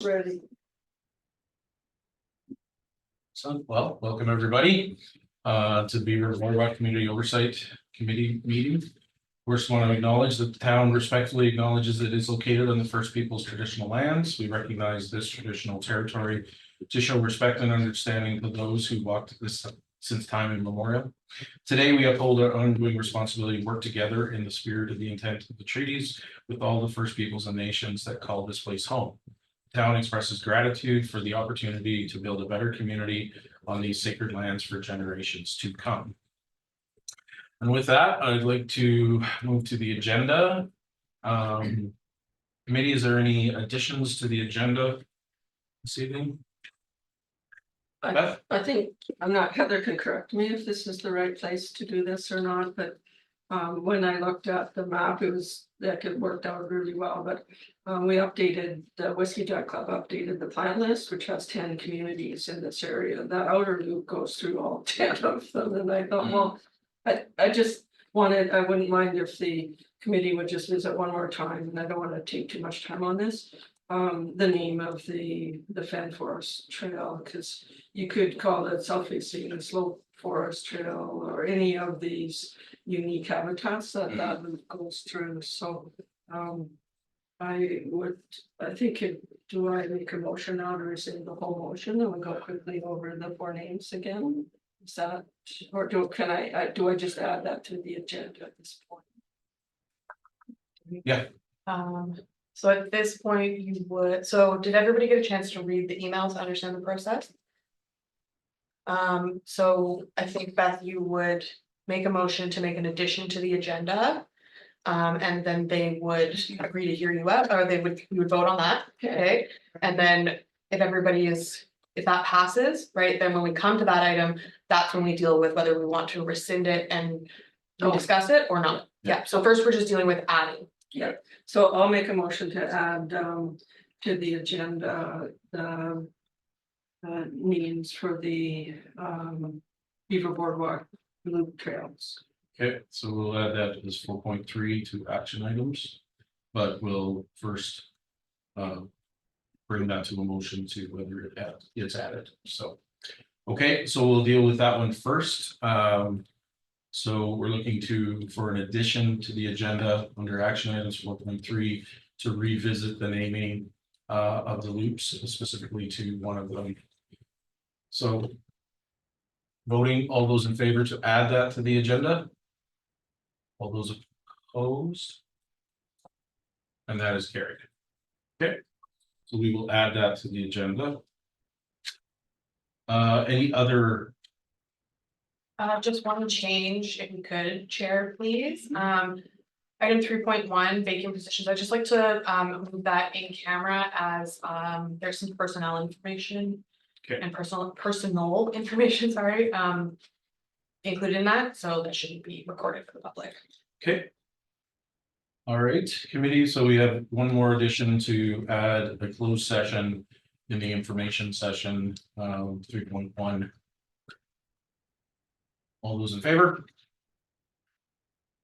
Ready. So, well, welcome everybody to Beaver Boardwalk Community Oversight Committee meeting. First, want to acknowledge that the town respectfully acknowledges that it is located on the First Peoples traditional lands. We recognize this traditional territory to show respect and understanding to those who walked this since time immemorial. Today, we uphold our ongoing responsibility to work together in the spirit of the intent of the treaties with all the First Peoples and nations that call this place home. The town expresses gratitude for the opportunity to build a better community on these sacred lands for generations to come. And with that, I'd like to move to the agenda. Committee, is there any additions to the agenda this evening? I think, Heather can correct me if this is the right place to do this or not, but when I looked at the map, it worked out really well, but we updated, the Whiskey Jack Club updated the plan list, which has 10 communities in this area. That outer loop goes through all 10 of them, and I thought, well, I just wanted, I wouldn't mind if the committee would just visit one more time, and I don't want to take too much time on this. The name of the Fen Forest Trail, because you could call it South-Facing Slope Forest Trail or any of these unique habitats that loop goes through. So I do I make a motion now to rescind the whole motion and we go quickly over the 4 names again? Is that, or do I just add that to the agenda at this point? Yeah. So at this point you would, so did everybody get a chance to read the emails to understand the process? So I think Beth, you would make a motion to make an addition to the agenda. And then they would agree to hear you out, or you would vote on that, okay? And then if that passes, right, then when we come to that item, that's when we deal with whether we want to rescind it and discuss it or not. Yeah, so first we're just dealing with adding. Yeah, so I'll make a motion to add to the agenda the names for the Beaver Boardwalk loop trails. Okay, so we'll add that as 4.3 to action items, but we'll first bring that to a motion to whether it's added. So, okay, so we'll deal with that one first. So we're looking for an addition to the agenda under action items 4.3 to revisit the naming of the loops, specifically to one of them. So voting, all those in favor to add that to the agenda? All those opposed? And that is carried. Okay, so we will add that to the agenda. Any other? Just one change, if you could, Chair, please. Item 3.1, vacant positions. I'd just like to move that in camera as there's some personnel information. Okay. And personal information, sorry, included in that, so that shouldn't be recorded for the public. Okay. All right, committee. So we have one more addition to add a closed session in the information session 3.1. All those in favor?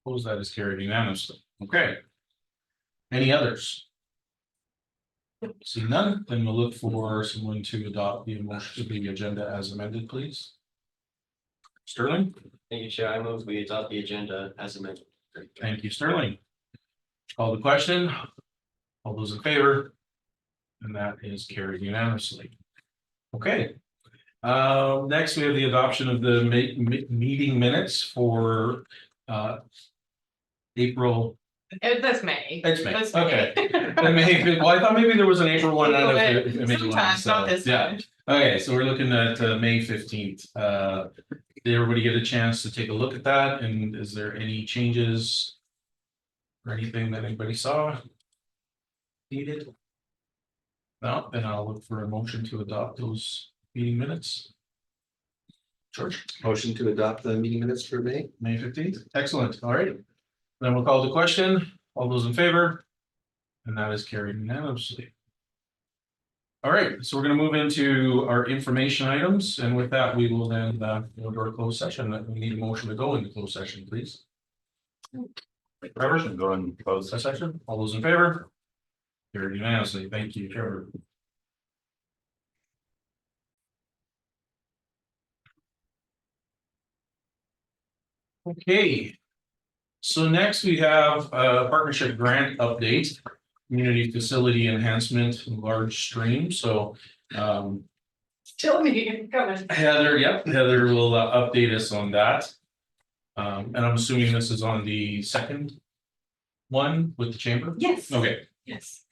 Opposed? That is carried unanimously. Okay. Any others? See none, then we'll look for someone to adopt the motion to the agenda as amended, please. Sterling. Thank you, Chair. I move we adopt the agenda as amended. Thank you, Sterling. Call the question. All those in favor? And that is carried unanimously. Okay. Next, we have the adoption of the meeting minutes for April. That's May. It's May. That's Okay. May. Well, I thought maybe there was an April one. Sometimes, not this yeah. time. Okay, so we're looking at May 15th. Did everybody get a chance to take a look at that? And is there any changes or anything that anybody saw needed? No, then I'll look for a motion to adopt those meeting minutes. George. Motion to adopt the meeting minutes for May 15th. Excellent. All right. Then we'll call the question. All those in favor? And that is carried unanimously. All right, so we're going to move into our information items, and with that, we will then go to our closed session. We need a motion to go into closed session, please. Trevor, go in closed session. All those in favor? Carried unanimously. Thank you, Trevor. Okay. So next we have a partnership grant update, community facility enhancement, large stream, so. Still me, coming. Heather will update us on that. And I'm assuming this is on the second one with the chamber? Yes. Okay, Yes.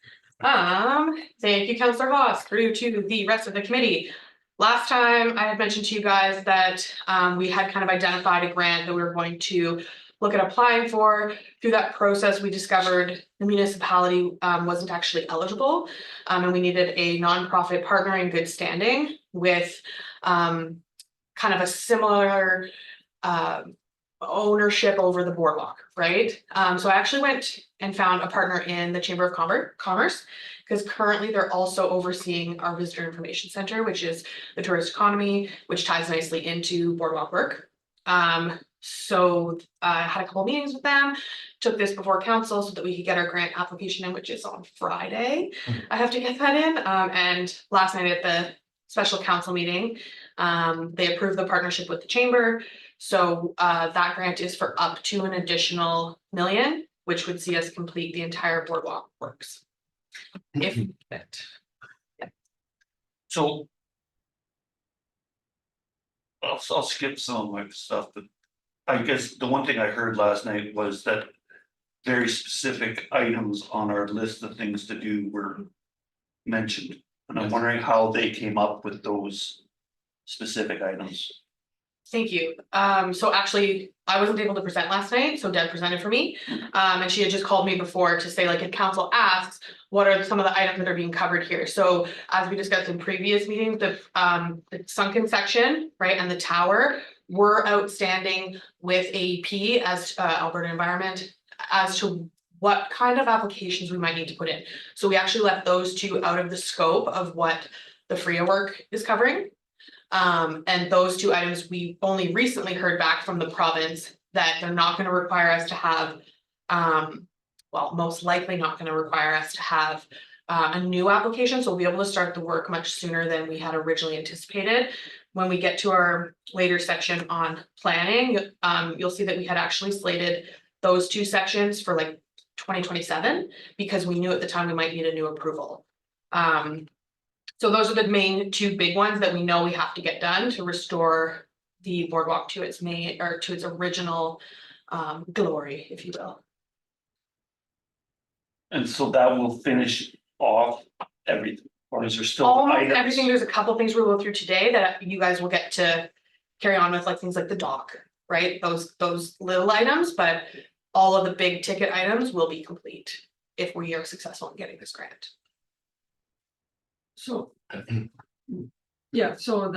Thank you, Counselor Haas, through to the rest of the committee. Last time I had mentioned to you guys that we had kind of identified a grant that we were going to look at applying for. Through that process, we discovered the municipality wasn't actually eligible. And we needed a nonprofit partner in good standing with kind of a similar ownership over the boardwalk, right? So I actually went and found a partner in the Chamber of Commerce, because currently they're also overseeing our visitor information center, which is the tourist economy, which ties nicely into boardwalk work. So I had a couple meetings with them, took this before council so that we could get our grant application in, which is on Friday. I have to get that in. And last night at the special council meeting, they approved the partnership with the chamber. So that grant is for up to an additional $1 million, which would see us complete the entire boardwalk works. If that. So. I'll skip some of my stuff, but I guess the one thing I heard last night was that very specific items on our list of things to do were mentioned. And I'm Yes. wondering how they came up with those specific items. Thank you. So actually, I wasn't able to present last night, so Deb presented for me. And she had just called me before to say, like, if council asks, what are some of the items that are being covered here? So as we discussed in previous meetings, the sunken section, right, and the tower were outstanding with AEP as Alberta Environment as to what kind of applications we might need to put in. So we actually left those two out of the scope of what the FRIA work is covering. And those two items, we only recently heard back from the province that they're not gonna require us to have, well, most likely not gonna require us to have a new application, so we'll be able to start the work much sooner than we had originally anticipated. When we get to our later section on planning, you'll see that we had actually slated those two sections for like 2027, because we knew at the time we might need a new approval. So those are the main two big ones that we know we have to get done to restore the boardwalk to its main, or to its original glory, if you will. And so that will finish off everything, or is there still Almost items? everything, there's a couple things we'll go through today that you guys will get to carry on with, like things like the dock, right? Those little items, but all of the big ticket items will be complete if we are successful in getting this grant. So. Yeah, so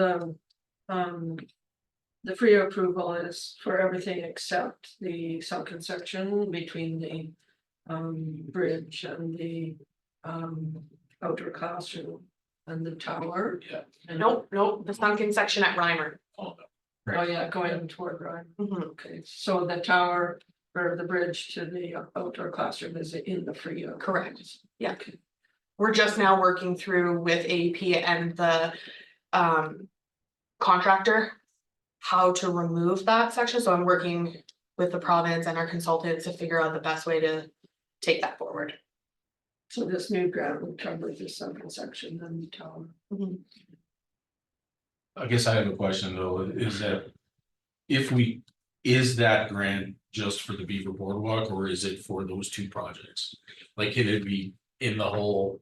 the free approval is for everything except the sunken section between the bridge and the outdoor classroom and the tower. yeah. And Nope, the sunken section at Reimer. Oh, Oh, yeah, going toward Ryan. Mhm. Okay, so the tower or the bridge to the outdoor classroom is in the free. Correct. Yeah. We're just now working through with AEP and the contractor how to remove that section. So I'm working with the province and our consultants to figure out the best way to take that forward. So this new grant will cover the sunken section and the tower. I guess I have a question though, is that is that grant just for the Beaver Boardwalk, or is it for those two projects? Like, can it be in the whole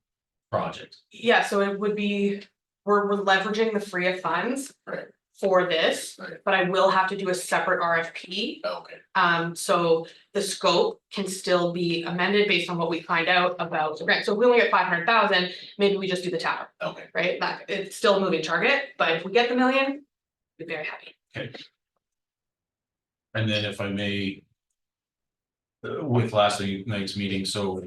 project? Yeah, so it would be, we're leveraging the FRIA funds Right. for this, Right. but I will have to do a separate RFP. Okay. So the scope can still be amended based on what we find out about the grant. So if we only get 500,000, maybe we just do the tower, Okay. right? That, it's still a moving target, but if we get the $1 million, we'd be very happy. Okay. And then if I may. With last night's meeting, so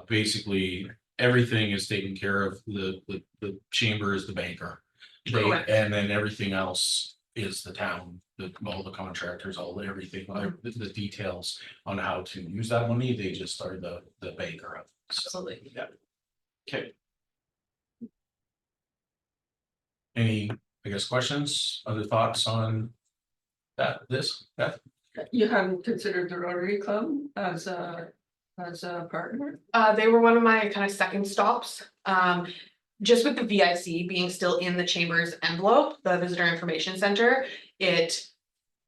basically everything is taken care of, the chamber is the banker. Correct. And then everything else is the town, all the contractors, everything, the details on how to use that money, they just are the banker of. So, Absolutely. yeah. Okay. Any, I guess, questions, other thoughts on this? You haven't considered the Rotary Club as a partner? They were one of my kind of second stops. Just with the VIC being still in the chamber's envelope, the Visitor Information Center, it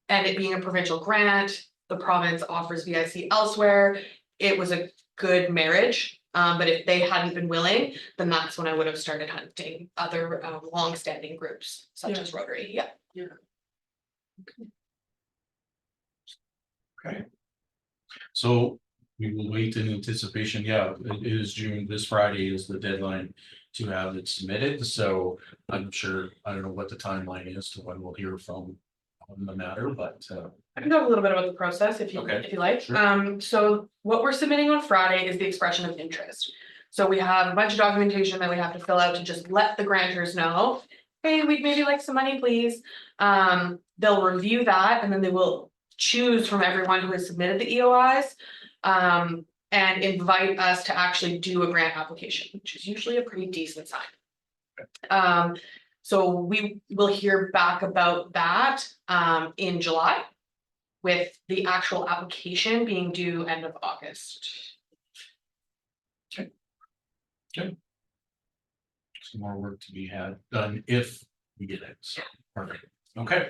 being a provincial grant, the province offers VIC elsewhere. It was a good marriage. But if they hadn't been willing, then that's when I would have started hunting other long-standing groups such as Rotary. Yeah. Okay. So we will wait in anticipation. Yeah, it is June. This Friday is the deadline to have it submitted. So I'm sure, I don't know what the timeline is to when we'll hear from on the matter, but I can talk a little bit about the process if you like. Sure. So what we're submitting on Friday is the expression of interest. So we have a bunch of documentation that we have to fill out to just let the grantors know, hey, we'd maybe like some money, please. They'll review that and then they will choose from everyone who has submitted the EOIs. And invite us to actually do a grant application, which is usually a pretty decent sign. So we will hear back about that in July, with the actual application being due end of August. some more work to be done if we get it. So, perfect. Okay.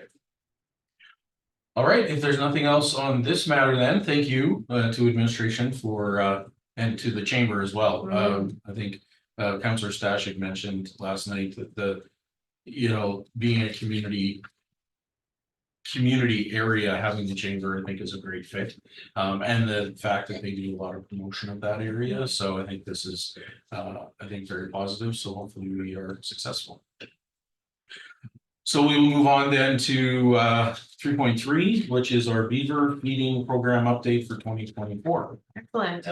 All right, if there's nothing else on this matter, then thank you to administration for and to the chamber as well. I think Councillor Stashik mentioned last night that being a community area, having the chamber, I think, is a great fit. And the fact that they do a lot of promotion of that area. So I think this is I think very positive. So hopefully we are successful. So we will move on then to 3.3, which is our Beaver feeding program update for 2024. Excellent.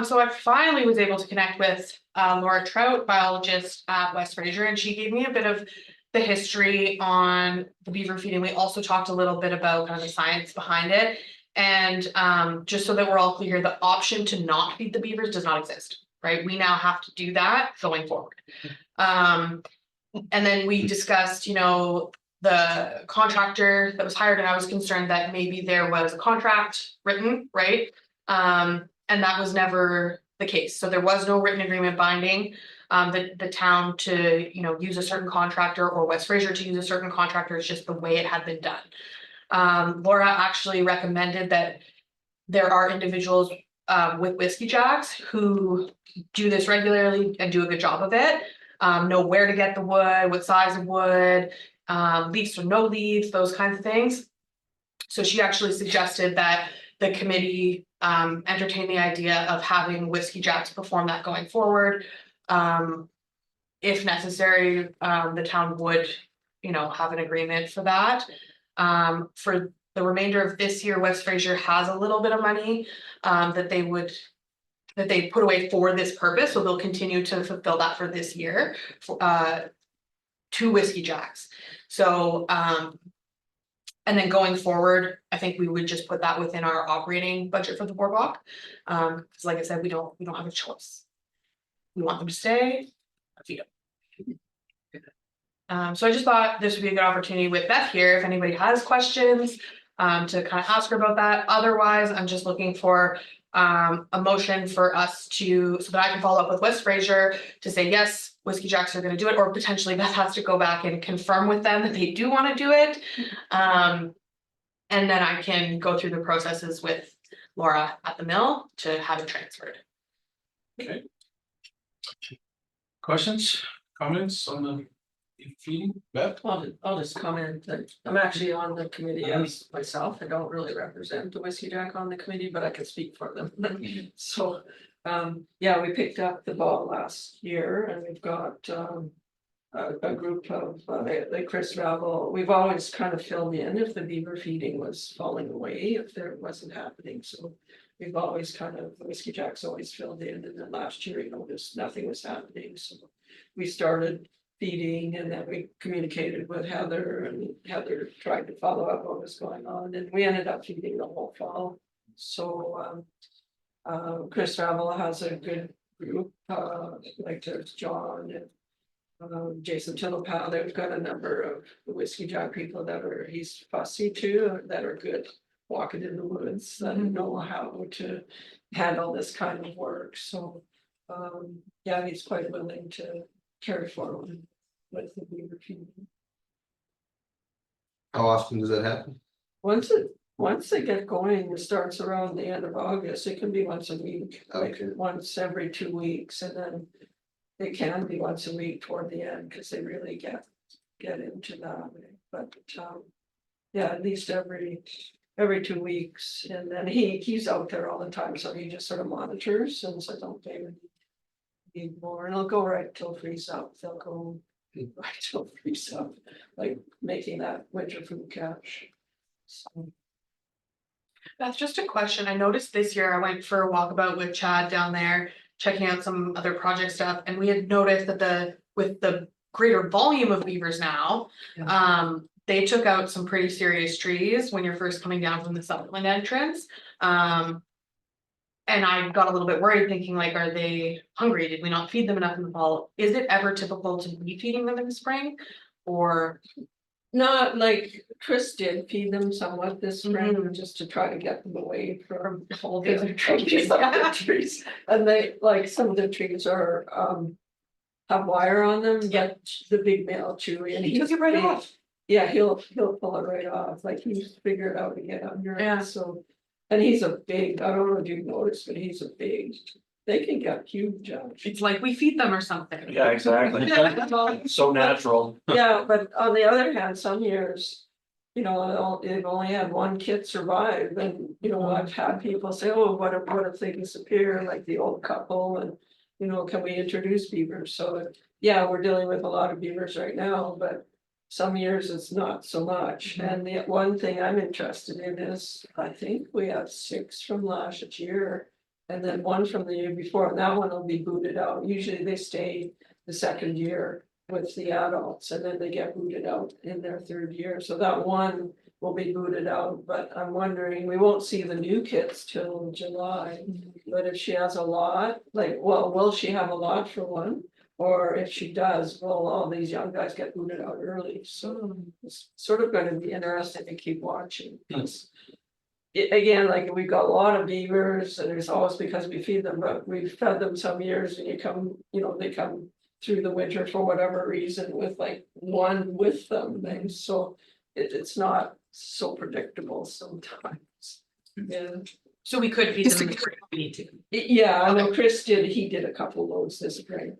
So I finally was able to connect with Laura Trout, biologist at West Fraser, and she gave me a bit of the history on the beaver feeding. We also talked a little bit about kind of the science behind it. And just so that we're all clear, the option to not feed the beavers does not exist, right? We now have to do that going forward. And then we discussed, the contractor that was hired, and I was concerned that maybe there was a contract written, right? And that was never the case. So there was no written agreement binding the town to, use a certain contractor, or West Fraser to use a certain contractor. It's just the way it had been done. Laura actually recommended that there are individuals with Whiskey Jacks who do this regularly and do a good job of it. Know where to get the wood, what size of wood, leaves or no leaves, those kinds of things. So she actually suggested that the committee entertain the idea of having Whiskey Jacks perform that going forward. If necessary, the town would, have an agreement for that. For the remainder of this year, West Fraser has a little bit of money that they put away for this purpose, so they'll continue to fulfill that for this year to Whiskey Jacks. So and then going forward, I think we would just put that within our operating budget for the Boardwalk. Because like I said, we don't have a choice. We want them to stay, feed them. So I just thought this would be a good opportunity with Beth here, if anybody has questions, to kind of ask her about that. Otherwise, I'm just looking for a motion for us so that I can follow up with West Fraser to say, yes, Whiskey Jacks are going to do it, or potentially Beth has to go back and confirm with them that they do want to do it. And then I can go through the processes with Laura at the mill to have it transferred. Okay. Questions, comments on the feeding? Beth? I'll just comment that I'm actually on the committee as myself. I don't really represent the Whiskey Jack on the committee, but I can speak for them. So, yeah, we picked up the ball last year, and we've got a group of like Chris Ravel. We've always kind of filled in if the beaver feeding was falling away, if there wasn't happening. So we've always the Whiskey Jack's always filled in, and then last year, just nothing was happening. So we started feeding, and then we communicated with Heather, and Heather tried to follow up what was going on, and we ended up feeding the whole fall. So Chris Ravel has a good group, like there's John and Jason Tillipal. They've got a number of the Whiskey Jack people that he's fussy too, that are good walking in the woods and know how to handle this kind of work, so. Yeah, he's quite willing to carry forward with the beaver feeding. How often does that happen? Once they get going, it starts around the end of August, it can be once a week, like Okay. once every 2 weeks, and then. It can be once a week toward the end, because they really get into that, but, yeah, at least every 2 weeks, and then he's out there all the time, so he just sort of monitors and says, okay. We need more, and it'll go right till freeze up, they'll go right till freeze up, like making that winter food cache. So, That's just a question. I noticed this year I went for a walkabout with Chad down there, checking out some other project stuff, and we had noticed that with the greater volume of beavers now. Yeah. They took out some pretty serious trees when you're first coming down from the Sutherland entrance. And I got a little bit worried thinking like, are they hungry? Did we not feed them enough in the fall? Is it ever typical to be feeding them in the spring? Or? not like Chris did feed them somewhat this spring, just to try to get them away from all the other trees. Trees. And they, like, some of the trees are, have wire on them, yet the big male chewy, and He took it right off. Yeah, he'll pull it right off, like he's figured out to get under Yeah. it, so. And he's a big, I don't know if you noticed, but he's a big, they can get huge. It's like we feed them or something. Yeah, exactly. So natural. Yeah, but on the other hand, some years, they've only had one kid survive, and, I've had people say, oh, what if they disappear, like the old couple, and. Can we introduce beavers? So, yeah, we're dealing with a lot of beavers right now, but. Some years it's not so much, and the one thing I'm interested in is, I think we have 6 from last year. And then 1 from the year before, and that one will be booted out, usually they stay the second year with the adults, and then they get booted out in their 3rd year, so that one will be booted out, but I'm wondering, we won't see the new kids till July. But if she has a lot, will she have a lot for one? Or if she does, will all these young guys get booted out early? So it's sort of gonna be interesting to keep watching, because. Again, like we've got a lot of beavers, and it's always because we feed them, but we've fed them some years, and they come through the winter for whatever reason with like one with them, and so it's not so predictable sometimes. Yeah. So we could feed them in the spring if we need to. Yeah, I know Chris he did a couple loads this spring,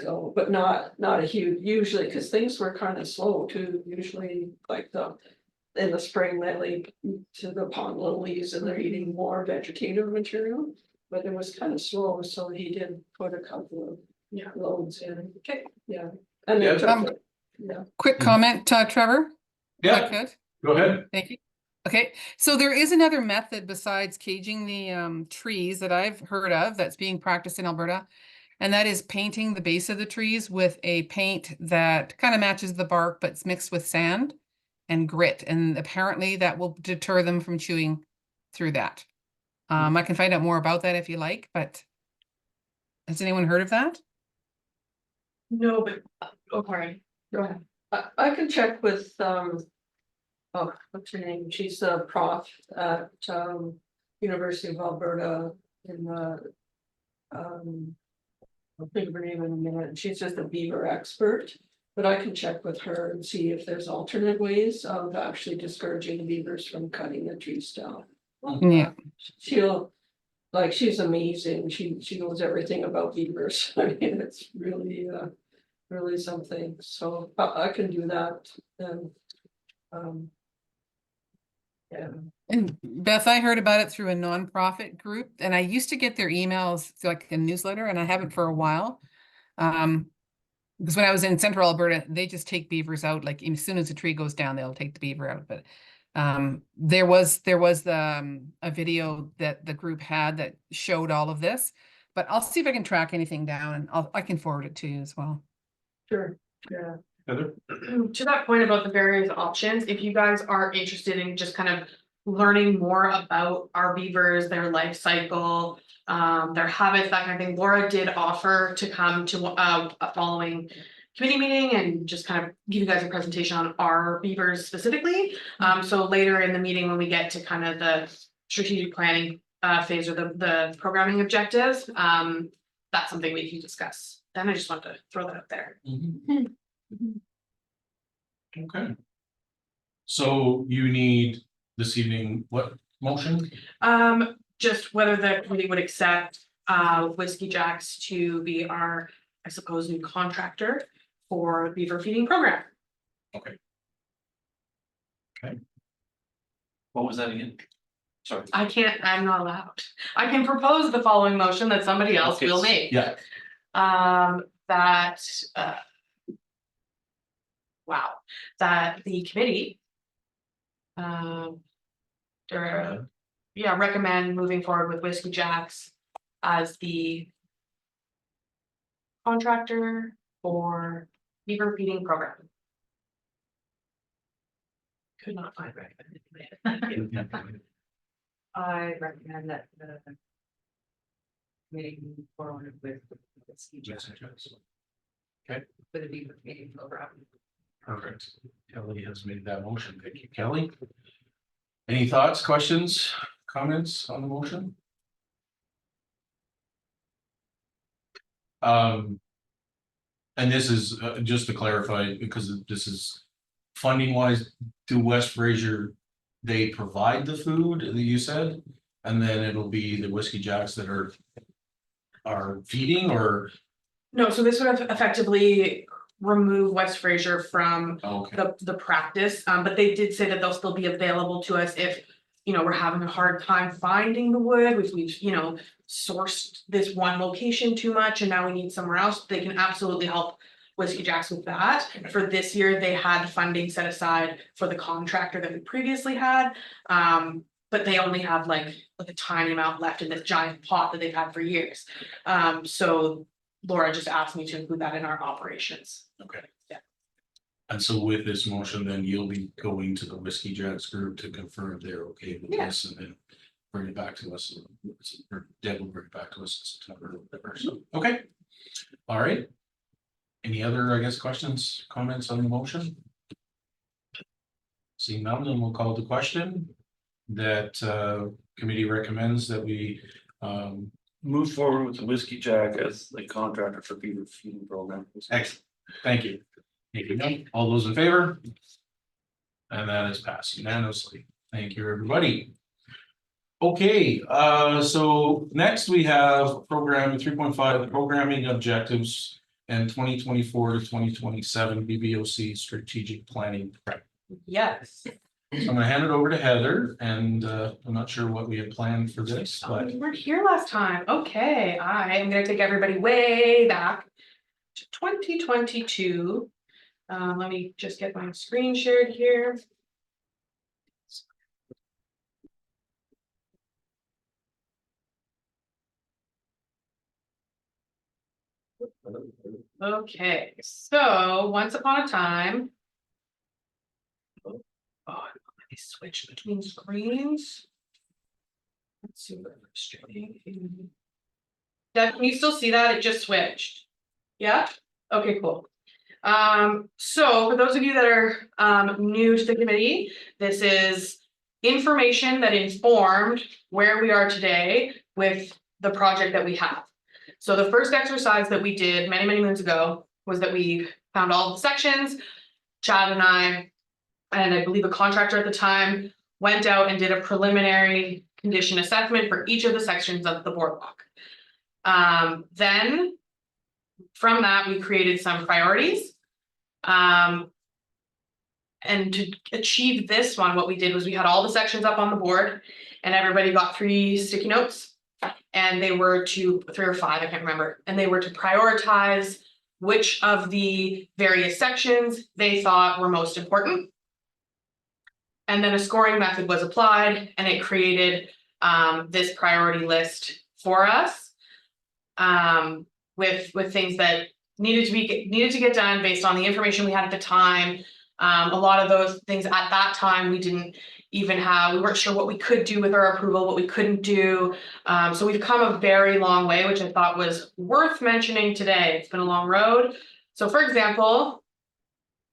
so, but not a huge, usually, because things were kind of slow too, usually like in the spring, they lead to the pond lilies and they're eating more vegetative material, but it was kind of slow, so he did put a couple of loads in. Okay. Yeah. And they took it. Yeah. Quick comment, Trevor? If I Yeah, could. go ahead. Thank you. Okay, so there is another method besides caging the trees that I've heard of that's being practiced in Alberta. And that is painting the base of the trees with a paint that kind of matches the bark, but it's mixed with sand and grit. And apparently that will deter them from chewing through that. I can find out more about that if you like, but has anyone heard of that? No, but, sorry, go ahead. I can check with, oh, what's her name? She's a prof at University of Alberta in the I'll think of her name in a minute. She's just a beaver expert, but I can check with her and see if there's alternate ways of actually discouraging the beavers from cutting the trees down. Yeah. She's amazing. She knows everything about beavers. I mean, it's really something. So I can do that. And yeah. And Beth, I heard about it through a nonprofit group, and I used to get their emails like a newsletter, and I haven't for a while. Because when I was in central Alberta, they just take beavers out, like as soon as the tree goes down, they'll take the beaver out. But there was a video that the group had that showed all of this, but I'll see if I can track anything down, and I can forward it to you as well. Sure, yeah. Heather? To that point about the various options, if you guys are interested in just kind of learning more about our beavers, their life cycle, their habits, that kind of thing, Laura did offer to come to a following committee meeting and just kind of give you guys a presentation on our beavers specifically. So later in the meeting, when we get to kind of the strategic planning phase or the programming objectives, that's something we can discuss. Then I just want to throw that out there. Okay. So you need this evening, what motion? Just whether the committee would accept Whiskey Jacks to be our, I suppose, new contractor for beaver feeding program. What was that again? Sorry. I'm not allowed. I can propose the following motion that somebody else Okay, will make. Yeah, That wow, that the committee recommend moving forward with Whiskey Jacks as the contractor for beaver feeding program. Could not find recommended. I recommend that the committee move forward with the ski jump for the beaver feeding program. perfect. Kelly has made that motion. Thank you, Kelly. Any thoughts, questions, comments on the motion? And this is just to clarify, because this is funding wise, do West Fraser, they provide the food that you said? And then it'll be the Whiskey Jacks that are feeding, or? No, so this would have effectively remove West Fraser from Okay, the practice, but they did say that they'll still be available to us if, you know, we're having a hard time finding the wood, if we've, you know, sourced this one location too much and now we need somewhere else, they can absolutely help Whiskey Jacks with that. For this year, they had funding set aside for the contractor that we previously had. But they only have like a tiny amount left in this giant pot that they've had for years. So Laura just asked me to include that in our operations. okay. Yeah. And so with this motion, then you'll be going to the Whiskey Jacks group to confirm they're okay with Yeah. this, and then bring it back to us, or Deb will bring it back to us in September or whatever, so, okay. All right. Any other, I guess, questions, comments on the motion? Seeing none, then we'll call the question that committee recommends that we Move forward with the Whiskey Jack as the contractor for beaver feeding program. excellent, thank you. All those in favor? And that is passed unanimously. Thank you, everybody. Okay, so next we have program 3.5 programming objectives and 2024 to 2027 BBOC strategic planning prep. Yes. So I'm gonna hand it over to Heather, and I'm not sure what we had planned for this, but You weren't here last time. Okay, I am gonna take everybody way back to 2022. Let me just get my screen shared here. Okay, so once upon a time. Oh, I switch between screens. Let's see what I'm streaming. Deb, can you still see that? It just switched. Yeah? Okay, cool. So for those of you that are new to the committee, this is information that informed where we are today with the project that we have. So the first exercise that we did many, many moons ago was that we found all the sections. Chad and I believe a contractor at the time, went out and did a preliminary condition assessment for each of the sections of the boardwalk. Then from that, we created some priorities. And to achieve this one, what we did was we had all the sections up on the board and everybody got 3 sticky notes. And they were 3 or 5, I can't remember. And they were to prioritize which of the various sections they thought were most important. And then a scoring method was applied and it created this priority list for us. With things that needed to get done based on the information we had at the time. A lot of those things at that time we didn't even have, we weren't sure what we could do with our approval, what we couldn't do. So we've come a very long way, which I thought was worth mentioning today. It's been a long road, So for example.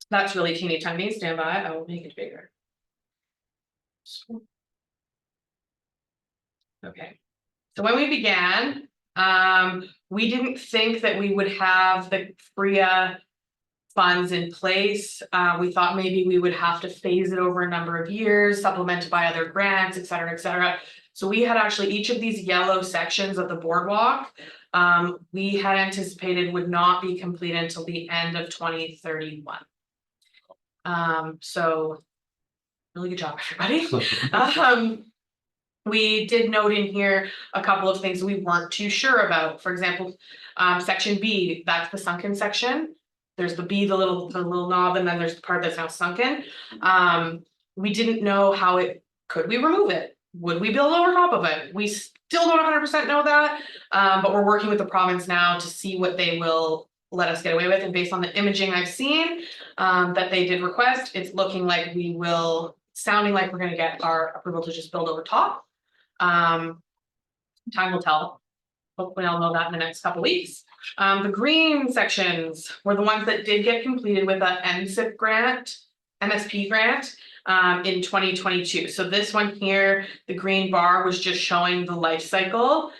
That's really teeny tiny, stand by, I will make it bigger. Okay, so when we began, we didn't think that we would have the FRIA funds in place. We thought maybe we would have to phase it over a number of years, supplemented by other grants, et cetera, et cetera. So we had actually each of these yellow sections of the boardwalk, we had anticipated would not be completed until the end of 2031. So really good job, everybody. We did note in here a couple of things we weren't too sure about. For example, section B, that's the sunken section. There's the B, the little knob, and then there's the part that's now sunken. We didn't know how could we remove it? Would we build over top of it? We still don't 100% know that, but we're working with the province now to see what they will let us get away with. And based on the imaging I've seen that they did request, it's looking like sounding like we're gonna get our approval to just build over top. Time will tell. Hopefully I'll know that in the next couple weeks. The green sections were the ones that did get completed with a MSIP grant, MSP grant, in 2022. So this one here, the green bar was just showing the life cycle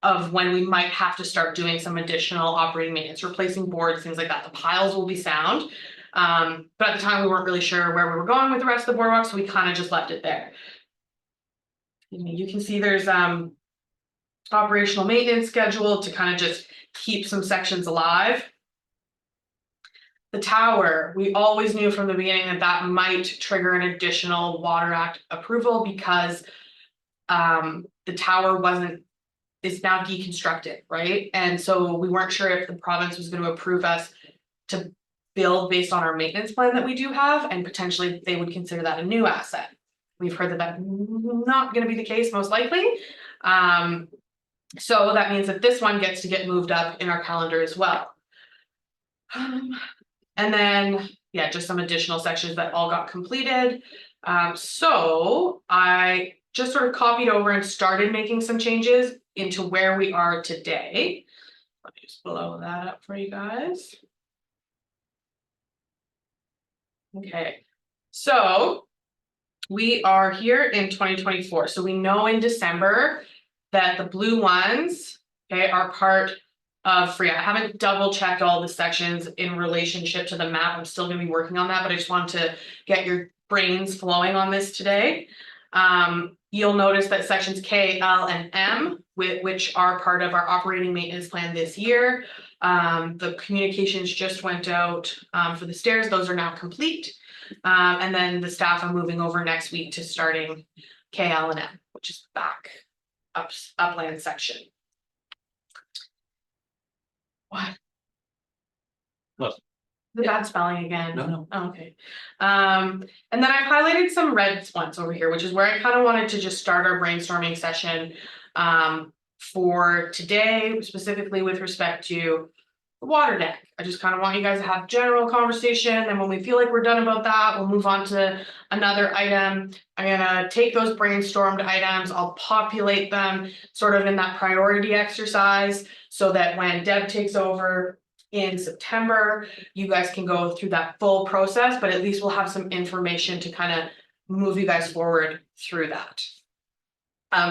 of when we might have to start doing some additional operating maintenance, replacing boards, things like that. The piles will be sound. But at the time we weren't really sure where we were going with the rest of the boardwalk, so we kind of just left it there. You can see there's operational maintenance scheduled to kind of just keep some sections alive. The tower, we always knew from the beginning that might trigger an additional Water Act approval because the tower is now deconstructed, right? And so we weren't sure if the province was going to approve us to build based on our maintenance plan that we do have, and potentially they would consider that a new asset. We've heard that that's not going to be the case, most likely. So that means that this one gets to get moved up in our calendar as well. And then, yeah, just some additional sections that all got completed. So I just sort of copied over and started making some changes into where we are today. Let me just blow that up for you guys. Okay, so we are here in 2024. So we know in December that the blue ones, okay, are part of FRIA. I haven't double checked all the sections in relationship to the map. I'm still going to be working on that, but I just want to get your brains flowing on this today. You'll notice that sections K, L, and M, which are part of our operating maintenance plan this year. The communications just went out for the stairs. Those are now complete. And then the staff are moving over next week to starting K, L, and M, which is back upland section. What? Look. The bad spelling again. No. Oh, okay. And then I've highlighted some red ones over here, which is where I kind of wanted to just start our brainstorming session for today, specifically with respect to the water deck. I just kind of want you guys to have general conversation, and when we feel like we're done about that, we'll move on to another item. I'm gonna take those brainstormed items, I'll populate them sort of in that priority exercise so that when Deb takes over in September, you guys can go through that full process, but at least we'll have some information to kind of move you guys forward through that.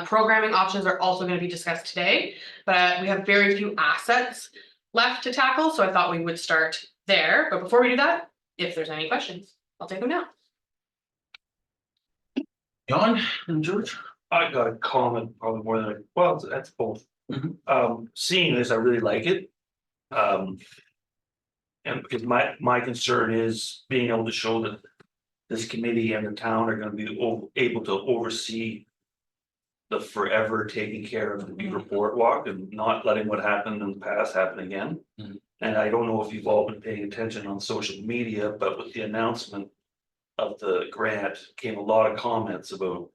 Programming options are also going to be discussed today, but we have very few assets left to tackle, so I thought we would start there. But before we do that, if there's any questions, I'll take them now. John and George? I got a comment, probably more than, well, that's both. Seeing this, I really like it. And because my concern is being able to show that this committee and the town are gonna be able to oversee the forever taking care of the Beaver Boardwalk and not letting what happened in the past happen again. And I don't know if you've all been paying attention on social media, but with the announcement of the grant came a lot of comments about,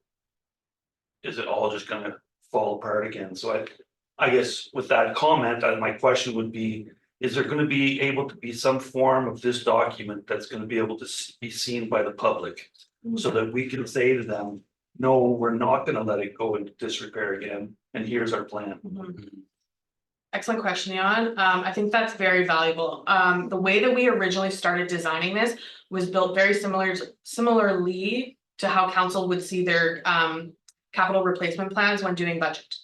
is it all just gonna fall apart again? So I guess with that comment, my question would be, is there gonna be able to be some form of this document that's gonna be able to be seen by the public? So that we can say to them, no, we're not gonna let it go into disrepair again, and here's our plan. Excellent question, Leon. I think that's very valuable. The way that we originally started designing this was built very similarly to how council would see their capital replacement plans when doing budget.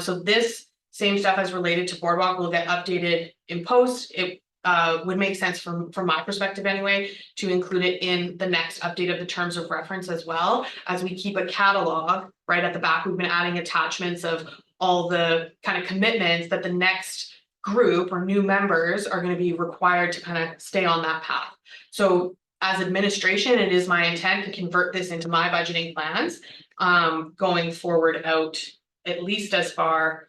So this same stuff as related to Boardwalk will get updated in post. It would make sense from my perspective anyway, to include it in the next update of the terms of reference as well, as we keep a catalog right at the back. We've been adding attachments of all the kind of commitments that the next group or new members are going to be required to kind of stay on that path. So as administration, it is my intent to convert this into my budgeting plans going forward out at least as far,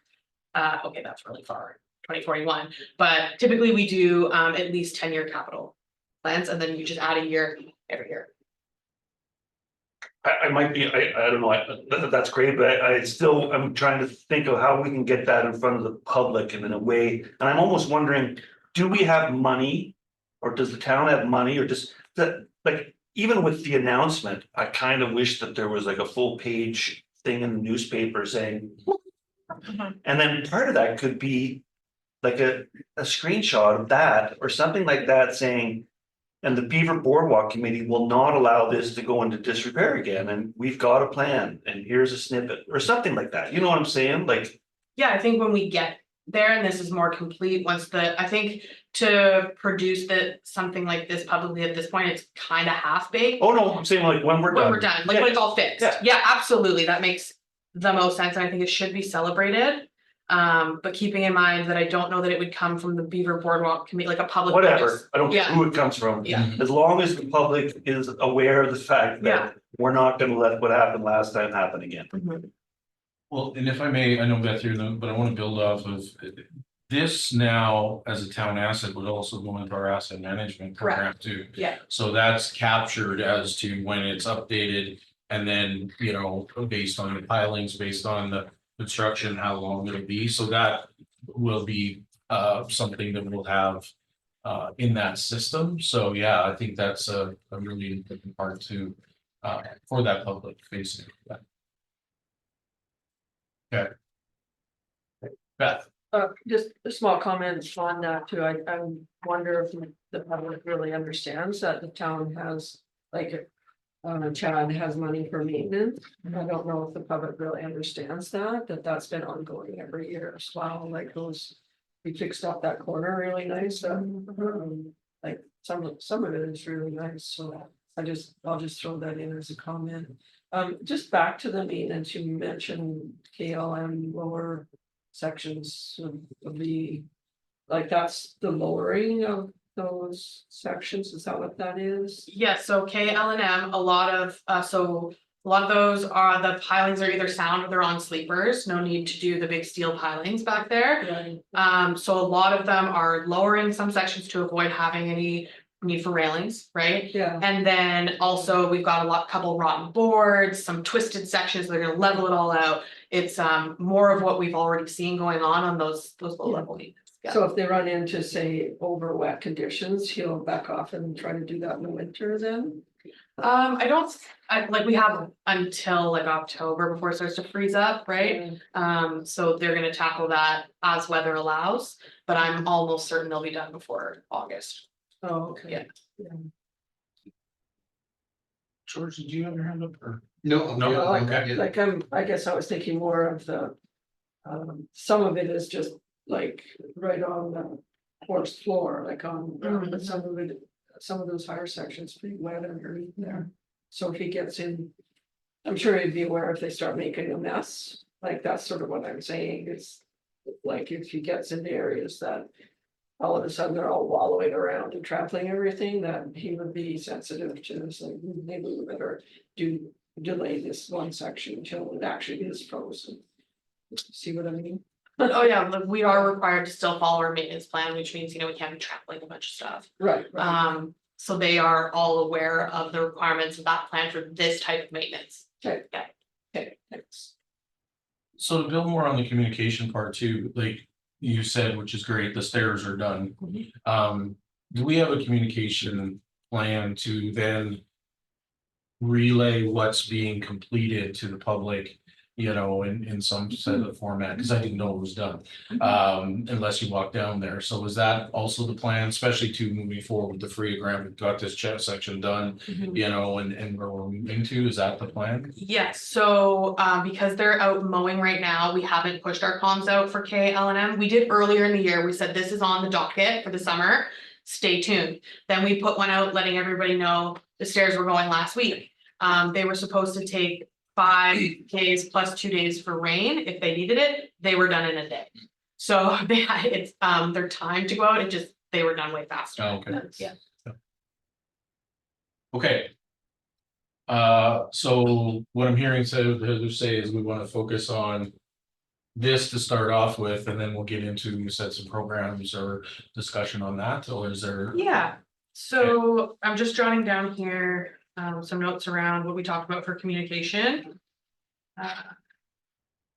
okay, that's really far, 2041, but typically we do at least 10-year capital plans, and then you just add a year every year. I might be, I don't know, that's great, but I'm trying to think of how we can get that in front of the public and in a way, and I'm almost wondering, do we have money? Or does the town have money, or just that, like, even with the announcement, I kind of wish that there was like a full page thing in the newspaper saying. And then part of that could be like a screenshot of that or something like that saying. And the Beaver Boardwalk Committee will not allow this to go into disrepair again, and we've got a plan, and here's a snippet, or something like that, you know what I'm saying, like. Yeah, I think when we get there and this is more complete, I think to produce something like this publicly at this point, it's kind of half baked. Oh, no, I'm saying like when we're done. When we're done, like when it's all fixed. Yeah. Yeah, absolutely, that makes the most sense, and I think it should be celebrated. But keeping in mind that I don't know that it would come from the Beaver Boardwalk Committee, like a public. Whatever, I don't care Yeah. who it comes from. Yeah. As long as the public is aware of the fact Yeah. that we're not gonna let what happened last time happen again. Mhm. Well, and if I may, I know Beth here, but I want to build off of this now as a town asset would also go into our asset management program too. Yeah. So that's captured as to when it's updated, and then, you know, based on the pilings, based on the construction, how long it'll be, so that will be something that we'll have in that system. So yeah, I think that's a really important part to for that public facing. Okay. Beth. Just a small comment on that too. I wonder if the public really understands that the town has, like, Chad has money for maintenance. I don't know if the public really understands that's been ongoing every year as well, like we fixed up that corner really nice. Like some of it is really nice, so I'll just throw that in as a comment. Just back to the maintenance, you mentioned KLM lower sections of the, like, that's the lowering of those sections, is that what that is? Yeah, so KLM, a lot of those are, the pilings are either sound or they're on sleepers, no need to do the big steel pilings back there. Right. So a lot of them are lowering some sections to avoid having any need for railings, right? Yeah. And then also we've got couple rotten boards, some twisted sections, they're gonna level it all out. It's more of what we've already seen going on those low level maintenance. Yeah. So if they run into, say, over wet conditions, he'll back off and try to do that in the winter then? We have until like October before it starts to freeze up, right? So they're gonna tackle that as weather allows, but I'm almost certain they'll be done before August. Oh, okay. Yeah. George, did you have your hand up or? No. No, Well, okay. like I guess I was thinking more of the, some of it is just like right on the forced floor, like on, but some of those higher sections pretty wet underneath there. So if he gets in, I'm sure he'd be aware if they start making a mess, like that's sort of what I'm saying, it's like if he gets into areas that all of a sudden they're all wallowing around and trampling everything, that he would be sensitive to this, like maybe we better delay this one section until it actually is frozen. See what I mean? Oh yeah, look, we are required to still follow our maintenance plan, which means, we can't be trampling a bunch of stuff. Right. So they are all aware of the requirements of that plan for this type of maintenance. Okay, thanks. So to build more on the communication part too, like you said, which is great, the stairs are done. Do we have a communication plan to then relay what's being completed to the public you know, in some set of format, because I didn't know it was done. Unless you walk down there. So is that also the plan, especially to moving forward with the free grant? We've got this chat section done, you know, and where we're moving to, is that the plan? Yes, so because they're out mowing right now, we haven't pushed our comms out for KLM. We did earlier in the year. We said this is on the docket for the summer. Stay tuned. Then we put one out letting everybody know the stairs were going last week. They were supposed to take 5 days plus 2 days for rain if they needed it. They were done in a day. So they had it's their time to go out. It just they were done way faster. Oh, okay. Yeah. Okay. So what I'm hearing Heather say is we want to focus on this to start off with, and then we'll get into, you said, some programs or discussion on that, or is there? Yeah, so I'm just jotting down here some notes around what we talked about for communication.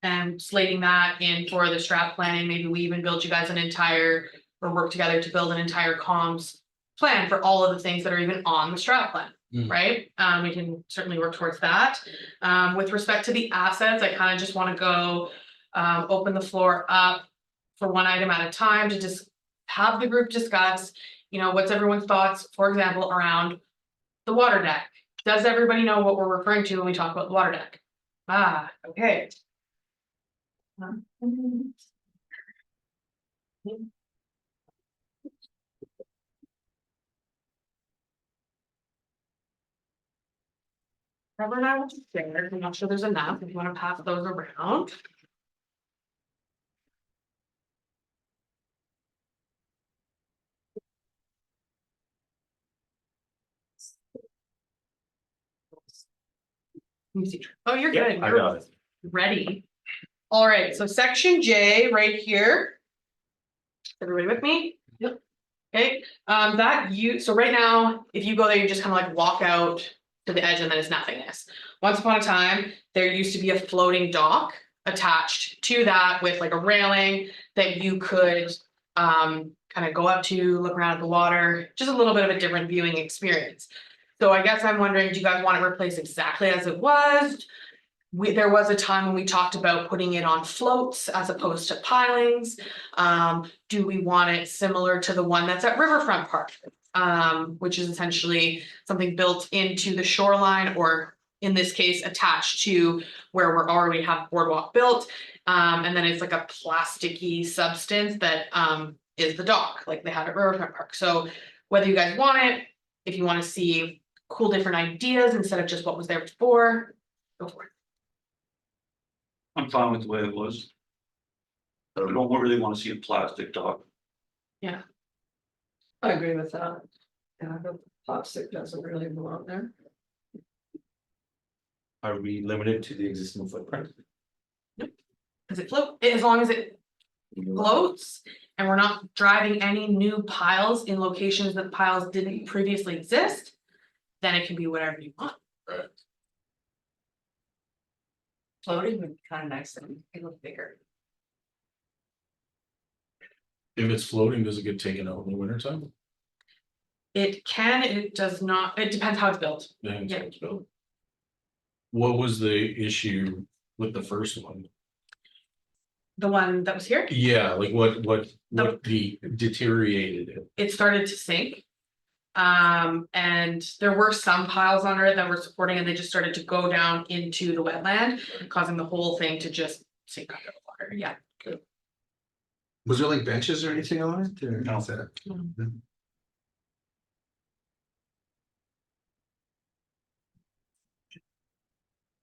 And slating that in for the strat planning, maybe we even build you guys an entire, or work together to build an entire comms plan for all of the things that are even on the strat plan. Right, we can certainly work towards that. With respect to the assets, I kind of just want to go open the floor up for one item at a time to just have the group discuss, you know, what's everyone's thoughts, for example, around the water deck. Does everybody know what we're referring to when we talk about the water deck? Ah, okay. Trevor and I will share. I'm not sure there's enough if you want to pass those around. Let me see. Oh, you're good. I got it. Ready. All right, so section J right here. Everybody with me? Yep. Okay, so right now, if you go there, you just kind of like walk out to the edge and then it's nothingness. Once upon a time, there used to be a floating dock attached to that with like a railing that you could kind of go up to, look around at the water, just a little bit of a different viewing experience. So I guess I'm wondering, do you guys want it replaced exactly as it was? There was a time when we talked about putting it on floats as opposed to pilings. Do we want it similar to the one that's at Riverfront Park? Which is essentially something built into the shoreline, or in this case, attached to where we're already have Boardwalk built. And then it's like a plasticky substance that is the dock, like they have at Riverfront Park. So whether you guys want it, if you want to see cool different ideas instead of just what was there before, go for it. I'm fine with the way it was. I don't really want to see a plastic dock. I agree with that. Yeah, the plastic doesn't really belong there. Are we limited to the existing footprint? Does it float? As long as it floats and we're not driving any new piles in locations that the piles didn't previously exist, then it can be whatever you want. Floating would be kind of nice and it look bigger. If it's floating, does it get taken out in the wintertime? It can, it does not, it depends how it's built. Then Yeah. it's built. What was the issue with the first one? The one that was here, Yeah, like what deteriorated it? it started to sink. And there were some piles under it that were supporting, and they just started to go down into the wetland, causing the whole thing to just sink under the water. Yeah. Was there like benches or anything on it? Or No. is that-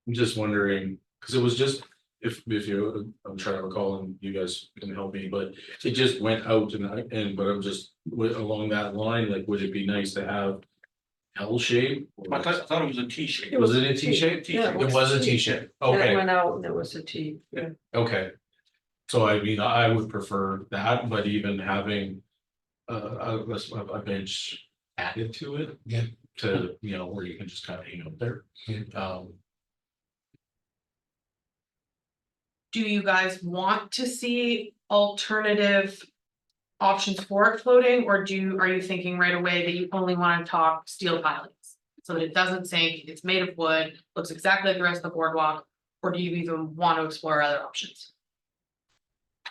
I'm just wondering, because it was just, if you, I'm trying to recall and you guys can help me, but it just went out but I'm just along that line, like, would it be nice to have L shape? I thought it was a T shape. Was it a T shape? Yeah, It was a T shape, And it okay, went out and there was a T. Yeah. okay. So I mean, I would prefer that, but even having a bench added to it. Yeah. To, you know, where you can just kind of hang out there. Do you guys want to see alternative options for it floating, or are you thinking right away that you only want to talk steel pilings? So that it doesn't sink, it's made of wood, looks exactly like the rest of the boardwalk, Or do you even want to explore other options?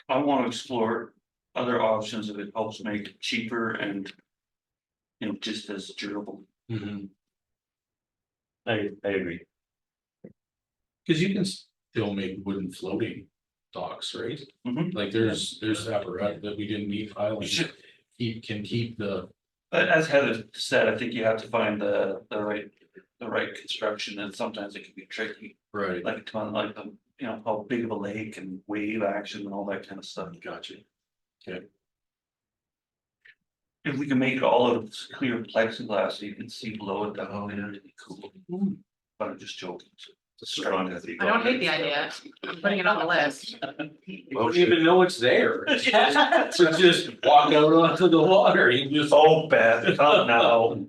I want to explore other options if it helps make it cheaper and. You know, just as durable. Mhm. I agree. Cause you can still make wooden floating docks, right? Mhm. Like there's apparatus that we didn't need islands. Sure. Can keep the, But as Heather said, I think you have to find the right construction, and sometimes it can be tricky. right, Like to like the, you know, how big of a lake and wave action and all that kind of stuff. gotcha. If we can make it all of clear plexiglass, so you can see below it, that would be cool. But I'm just joking. I don't hate the idea, I'm putting it on the list. You don't even know it's there. So just walk out onto the water, you just. Oh, Beth, come now.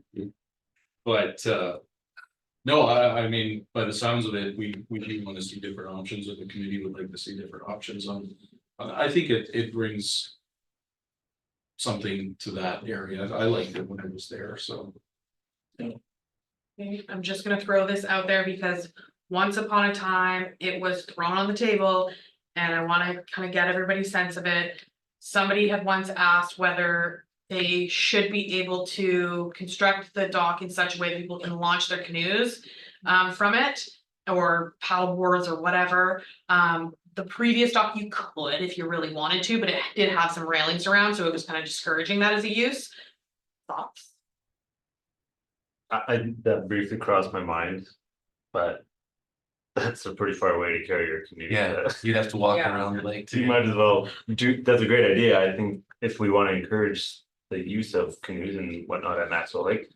But no, I mean, by the sounds of it, we do want to see different options, or the committee would like to see different options on. I think it brings something to that area. I liked it when I was there, so. Okay, I'm just gonna throw this out there because once upon a time, it was thrown on the table. And I wanna kind of get everybody's sense of it. Somebody had once asked whether they should be able to construct the dock in such a way that people can launch their canoes from it. Or paddle boards or whatever. The previous dock you could if you really wanted to, but it did have some railings around, so it was kind of discouraging that as a use. Thoughts? That briefly crossed my mind, but that's a pretty far way to carry your canoe. Yeah, you'd have to walk Yeah. around the lake So you too. might as well do, that's a great idea. I think if we want to encourage the use of canoes and whatnot at Maxwell Lake.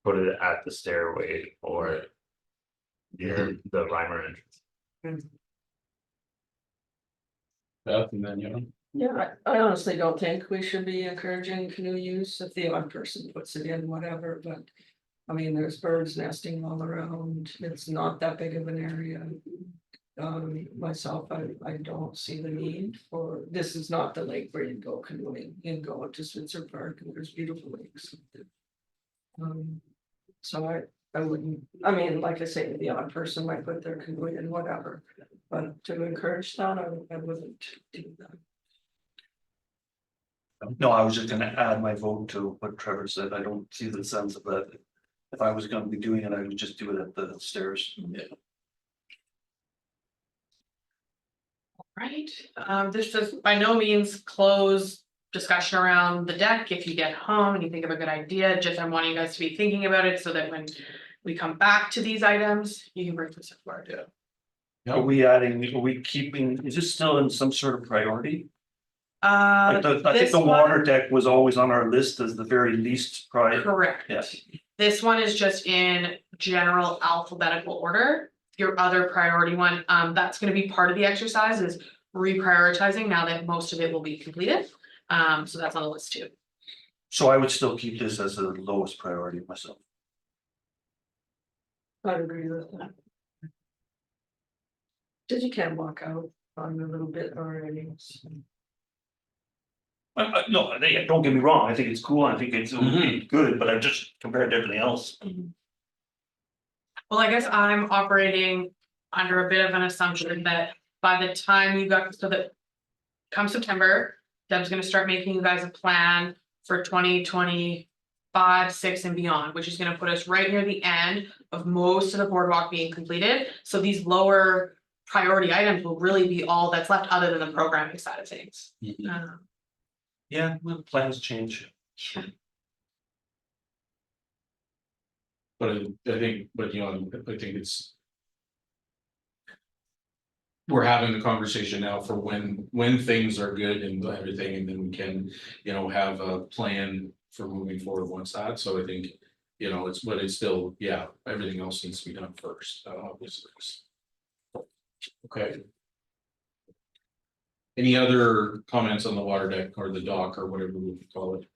Put it at the stairway or near the Reimer entrance. Beth, and then, you know, Yeah, I honestly don't think we should be encouraging canoe use if the odd person puts it in, whatever, but. I mean, there's birds nesting all around, it's not that big of an area. Myself, I don't see the need for, this is not the lake where you go canoeing, you go to Switzer Park and there's beautiful lakes. So I wouldn't, I mean, like I say, the odd person might put their canoe in, whatever, but to encourage that, I wouldn't do that. No, I was just gonna add my vote to what Trevor said. I don't see the sense of that. If I was gonna be doing it, I would just do it at the stairs. Right, this does by no means close discussion around the deck. If you get home and you think of a good idea, just I'm wanting you guys to be thinking about it so that when we come back to these items, you can bring this forward. Are we adding, are we keeping, is this still in some sort of priority? Like I think this the one- water deck was always on our list as the very least priority. Correct. Yes. This one is just in general alphabetical order. Your other priority one, that's gonna be part of the exercise is reprioritizing now that most of it will be completed. So that's on the list too. So I would still keep this as the lowest priority myself. I'd agree with that. Cause you can walk out on a little bit already. So. No, don't get me wrong, I think it's cool, I think it's good, but I just compared to everything else. Well, I guess I'm operating under a bit of an assumption that by the time you got, so that come September, Deb's gonna start making you guys a plan for 2025, 6 and beyond, which is gonna put us right near the end of most of the boardwalk being completed. So these lower priority items will really be all that's left other than the programming side of things. Yeah, well, plans change. but I think, but you know, I think it's. We're having the conversation now for when things are good and everything, and then we can, you know, have a plan for moving forward once that, so I think. You know, but it's still, yeah, everything else needs to be done first, obviously. Okay. Any other comments on the water deck or the dock or whatever we call it?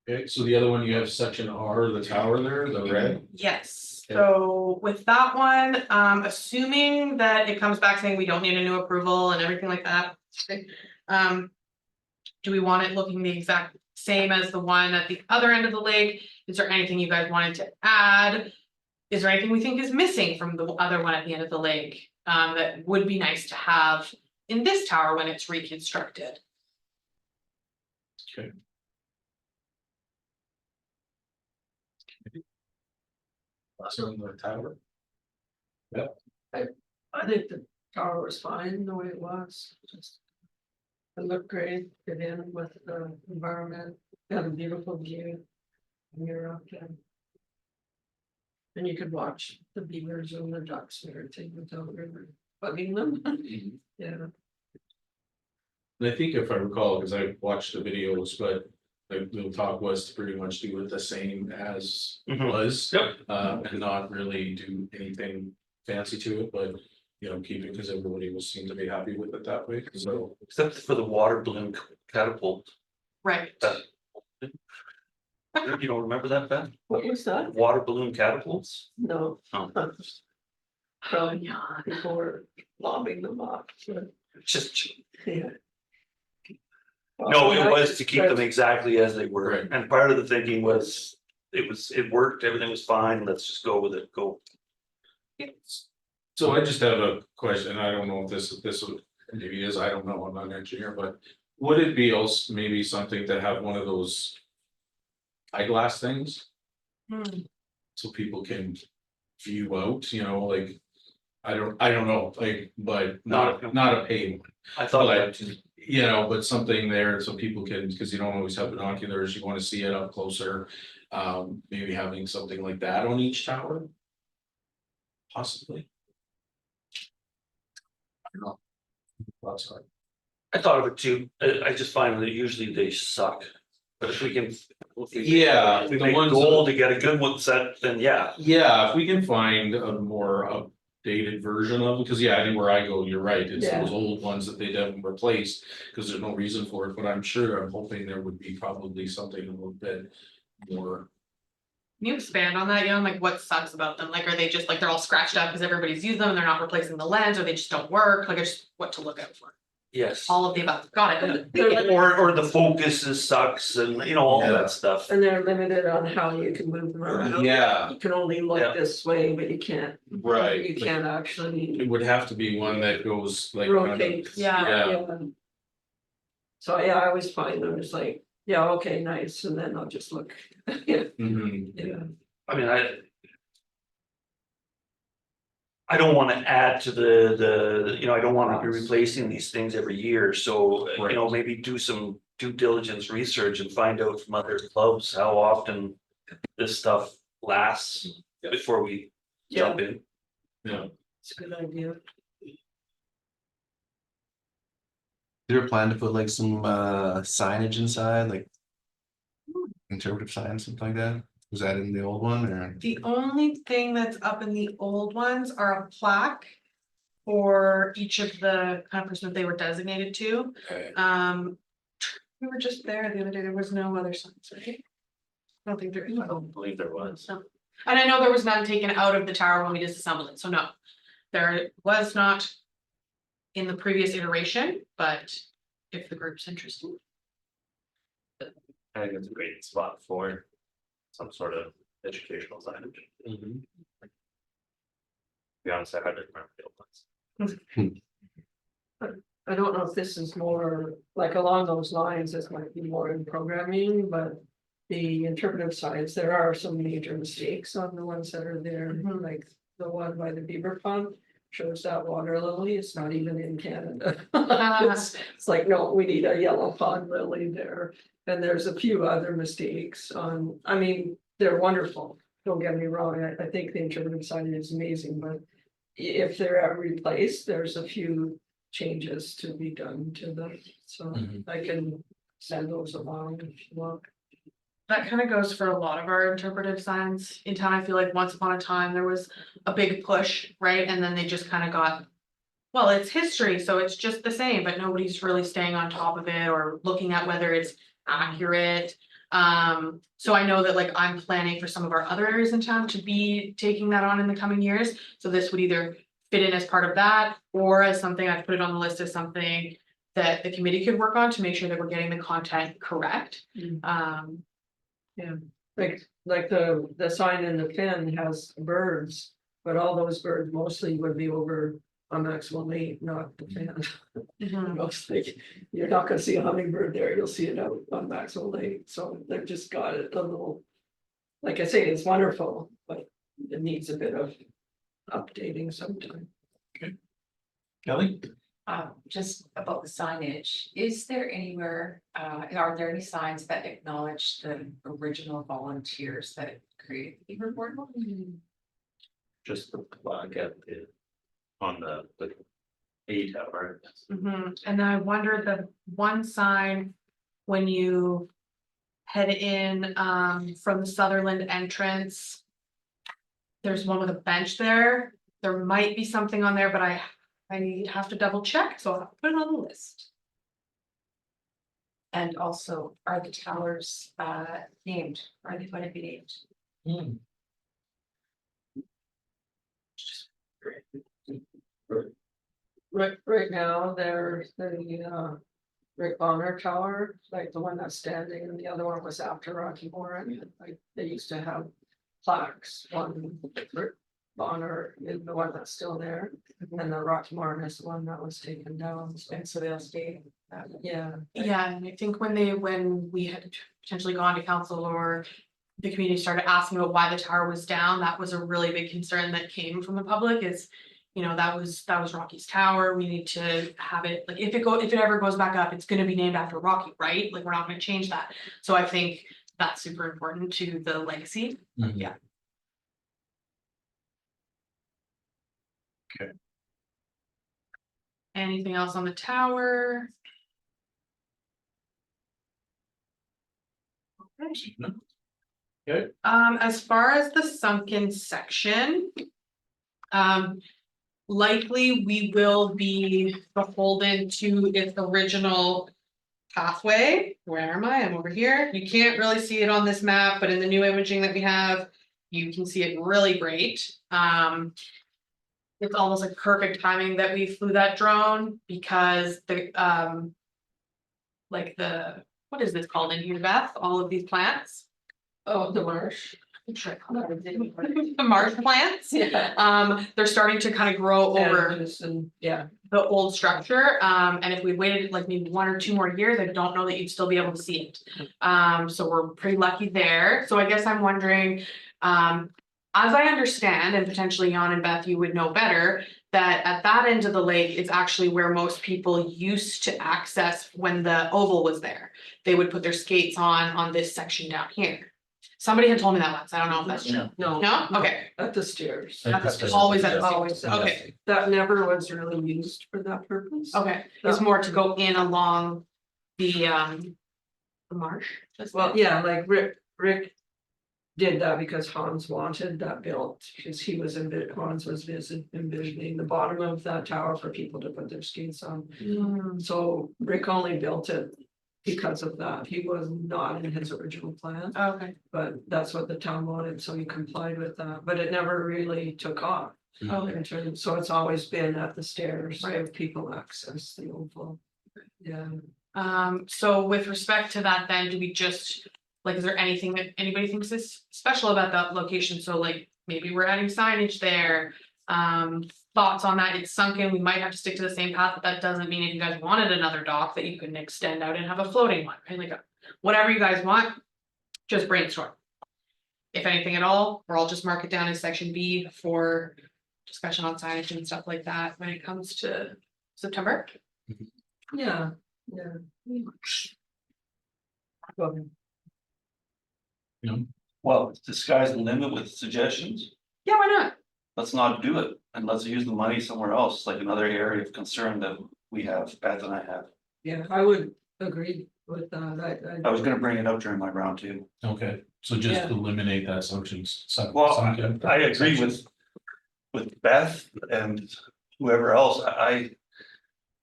Okay, so the other one, you have section R, the tower there, the red. Yes, Okay. so with that one, assuming that it comes back saying we don't need a new approval and everything like that. Do we want it looking the exact same as the one at the other end of the lake? Is there anything you guys wanted to add? is there anything we think is missing from the other one at the end of the lake? That would be nice to have in this tower when it's reconstructed. Last one, the tower. I think the tower was fine the way it was, just. It looked great, fit in with the environment, got a beautiful view. When you're up there. And you could watch the beavers and the ducks and everything without river bugging them, yeah. And I think if I recall, because I watched the videos, but the talk was to pretty much do it the same as Mhm. was. Yep. And not really do anything fancy to it, but, you know, keep it, because everybody was seemed to be happy with it that way, so. Except for the water balloon catapult. Right. You don't remember that, Beth? What was that? Water balloon catapults? No. Oh. Probably people were lobbing them off, so, Just, yeah. no, it Well, was to keep them exactly as they were, Right. and part of the thinking was, it worked, everything was fine, let's just go with it, go. So I just have a question, I don't know if this maybe is, I don't know, I'm not an engineer, but would it be also maybe something to have one of those eyeglass things? So people can view out, you know, like, I don't know, like, but not a paid one. I thought But, that too. you know, but something there so people can, because you don't always have binoculars, you want to see it up closer. Maybe having something like that on each tower. Possibly. I don't know. Thoughts are. I thought of it too, I just find that usually they suck. But if we can. Yeah, If we the make ones goal to get a good one set, then yeah. Yeah, if we can find a more updated version of it, because yeah, anywhere I go, you're right, it's Yeah. those old ones that they haven't replaced. Because there's no reason for it, but I'm hoping there would be probably something a little bit more. Can you expand on that, like what sucks about them? Like, are they just like, they're all scratched up because everybody's used them and they're not replacing the lens, or they just don't work? Like, it's what to look out for. Yes. All of the above. Got it. Or the focus is sucks and all Yeah. that stuff. And they're limited on how you can move them around. Yeah, You can only look Yeah. this way, but you can't, right. you can't actually It would have to be one that goes like. kind of- rotate. Yeah. So yeah, I always find them, it's like, yeah, okay, nice, and then I'll just look. Yeah, Mhm. yeah. I mean, I don't wanna add to the, I don't wanna be replacing these things every year, so, Right. maybe do some due diligence research and find out from other clubs how often this stuff lasts before we jump in. Yeah, It's a good idea. Is there a plan to put like some signage inside, like? Interpretive signs, something like that? Was that in the old one or? The only thing that's up in the old ones are a plaque for each of the kind of person that they were designated to. okay, We were just there the other day, there was no other signs, right? I don't think there is. I don't believe there was. No. And I know there was none taken out of the tower when we disassembled it, so no, there was not in the previous iteration, but if the group's interested. I think it's a great spot for some sort of educational signage. Mhm. To be honest, I had to remember the old ones. I don't know if this is more, like along those lines, this might be more in programming, but. The interpretive signs, there are some major mistakes on the ones that are there, like the one by the Beaver pond. Shows that water lily, it's not even in Canada. It's like, no, we need a yellow pond lily there, and there's a few other mistakes on, I mean, they're wonderful. Don't get me wrong, I think the interpretive sign is amazing, but. If they're ever replaced, there's a few changes to be done to them, so I can send those along if you want. That kind of goes for a lot of our interpretive signs in town. I feel like once upon a time, there was a big push, right? And then they just kind of got. Well, it's history, so it's just the same, but nobody's really staying on top of it or looking at whether it's accurate. So I know that like I'm planning for some of our other areas in town to be taking that on in the coming years. So this would either fit in as part of that or as something I've put it on the list as something that the committee could work on to make sure that we're getting the content correct. Yeah. Like the sign in the pen has birds, but all those birds mostly would be over on maximum 8, not the fan. Mhm. Most like, you're not gonna see a hummingbird there, you'll see it out on maximum 8, so they've just got it a little. Like I say, it's wonderful, but it needs a bit of updating sometime. Kelly? Just about the signage, is there anywhere, are there any signs that acknowledge the original volunteers that created the Beaver Boardwalk? Just the plaque at the, on the A tower. Mhm. And I wonder the one sign when you head in from the Sutherland entrance. There's one with a bench there. There might be something on there, but I have to double check, so I'll have to put it on the list. And also, are the towers named, are they going to be named? Right now, there's the Rick Bonner Tower, like the one that's standing, and the other one was after Rocky Moran, like they used to have plaques, one Rick Bonner is the one that's still there, and the Rocky Moran is the one that was taken down, so. And so they'll stay. Yeah, Yeah, and I think when we had potentially gone to council or the community started asking about why the tower was down, that was a really big concern that came from the public is, you know, that was Rocky's tower. We need to have it, like, if it ever goes back up, it's gonna be named after Rocky, right? Like, we're not gonna change that. So I think that's super important to the legacy. Yeah. Okay. Anything else on the tower? Okay. As far as the sunken section. Likely we will be beholden to its original pathway. Where am I? I'm over here. You can't really see it on this map, but in the new imaging that we have, you can see it really great. It's almost like perfect timing that we flew that drone because like what is this called in here, Beth? All of these plants? oh, the marsh. The marsh plants. Yeah. They're starting to kind of grow over And, yeah, the old structure. And if we waited like maybe 1 or 2 more years, I don't know that you'd still be able to see it. So we're pretty lucky there. So I guess I'm wondering, as I understand, and potentially Jan and Beth, you would know better, that at that end of the lake is actually where most people used to access when the oval was there. They would put their skates on this section down here. Somebody had told me that once. I don't know if that's true. no. No? Okay. At the stairs. That's always at the Always, Okay, that never was really used for that purpose. okay. It's more to go in along the marsh. Well, yeah, like Rick did that because Hans wanted that built, because Hans was envisioning the bottom of that tower for people to put their skates on. So Rick only built it because of that. He was not in his original plan, Okay. but that's what the town wanted, so he complied with that, but it never really took off. Oh, In terms, so it's always been at the stairs, so Right. people access the oval. Yeah. So with respect to that, then do we just, like, is there anything that anybody thinks is special about that location? So like, maybe we're adding signage there. Thoughts on that? It's sunken. We might have to stick to the same path, but that doesn't mean if you guys wanted another dock that you can extend out and have a floating one, right? Like whatever you guys want, just brainstorm. If anything at all, or I'll just mark it down as section B for discussion on signage and stuff like that when it comes to September. Yeah, yeah. Go ahead. Well, the sky's the limit with suggestions. Yeah, why not? Let's not do it and let's use the money somewhere else, like another area of concern that we have, Beth and I have. Yeah, I would agree with that. I was gonna bring it up during my round too. Okay, so just Yeah. eliminate that assumptions. Well, I agree with Beth and whoever else,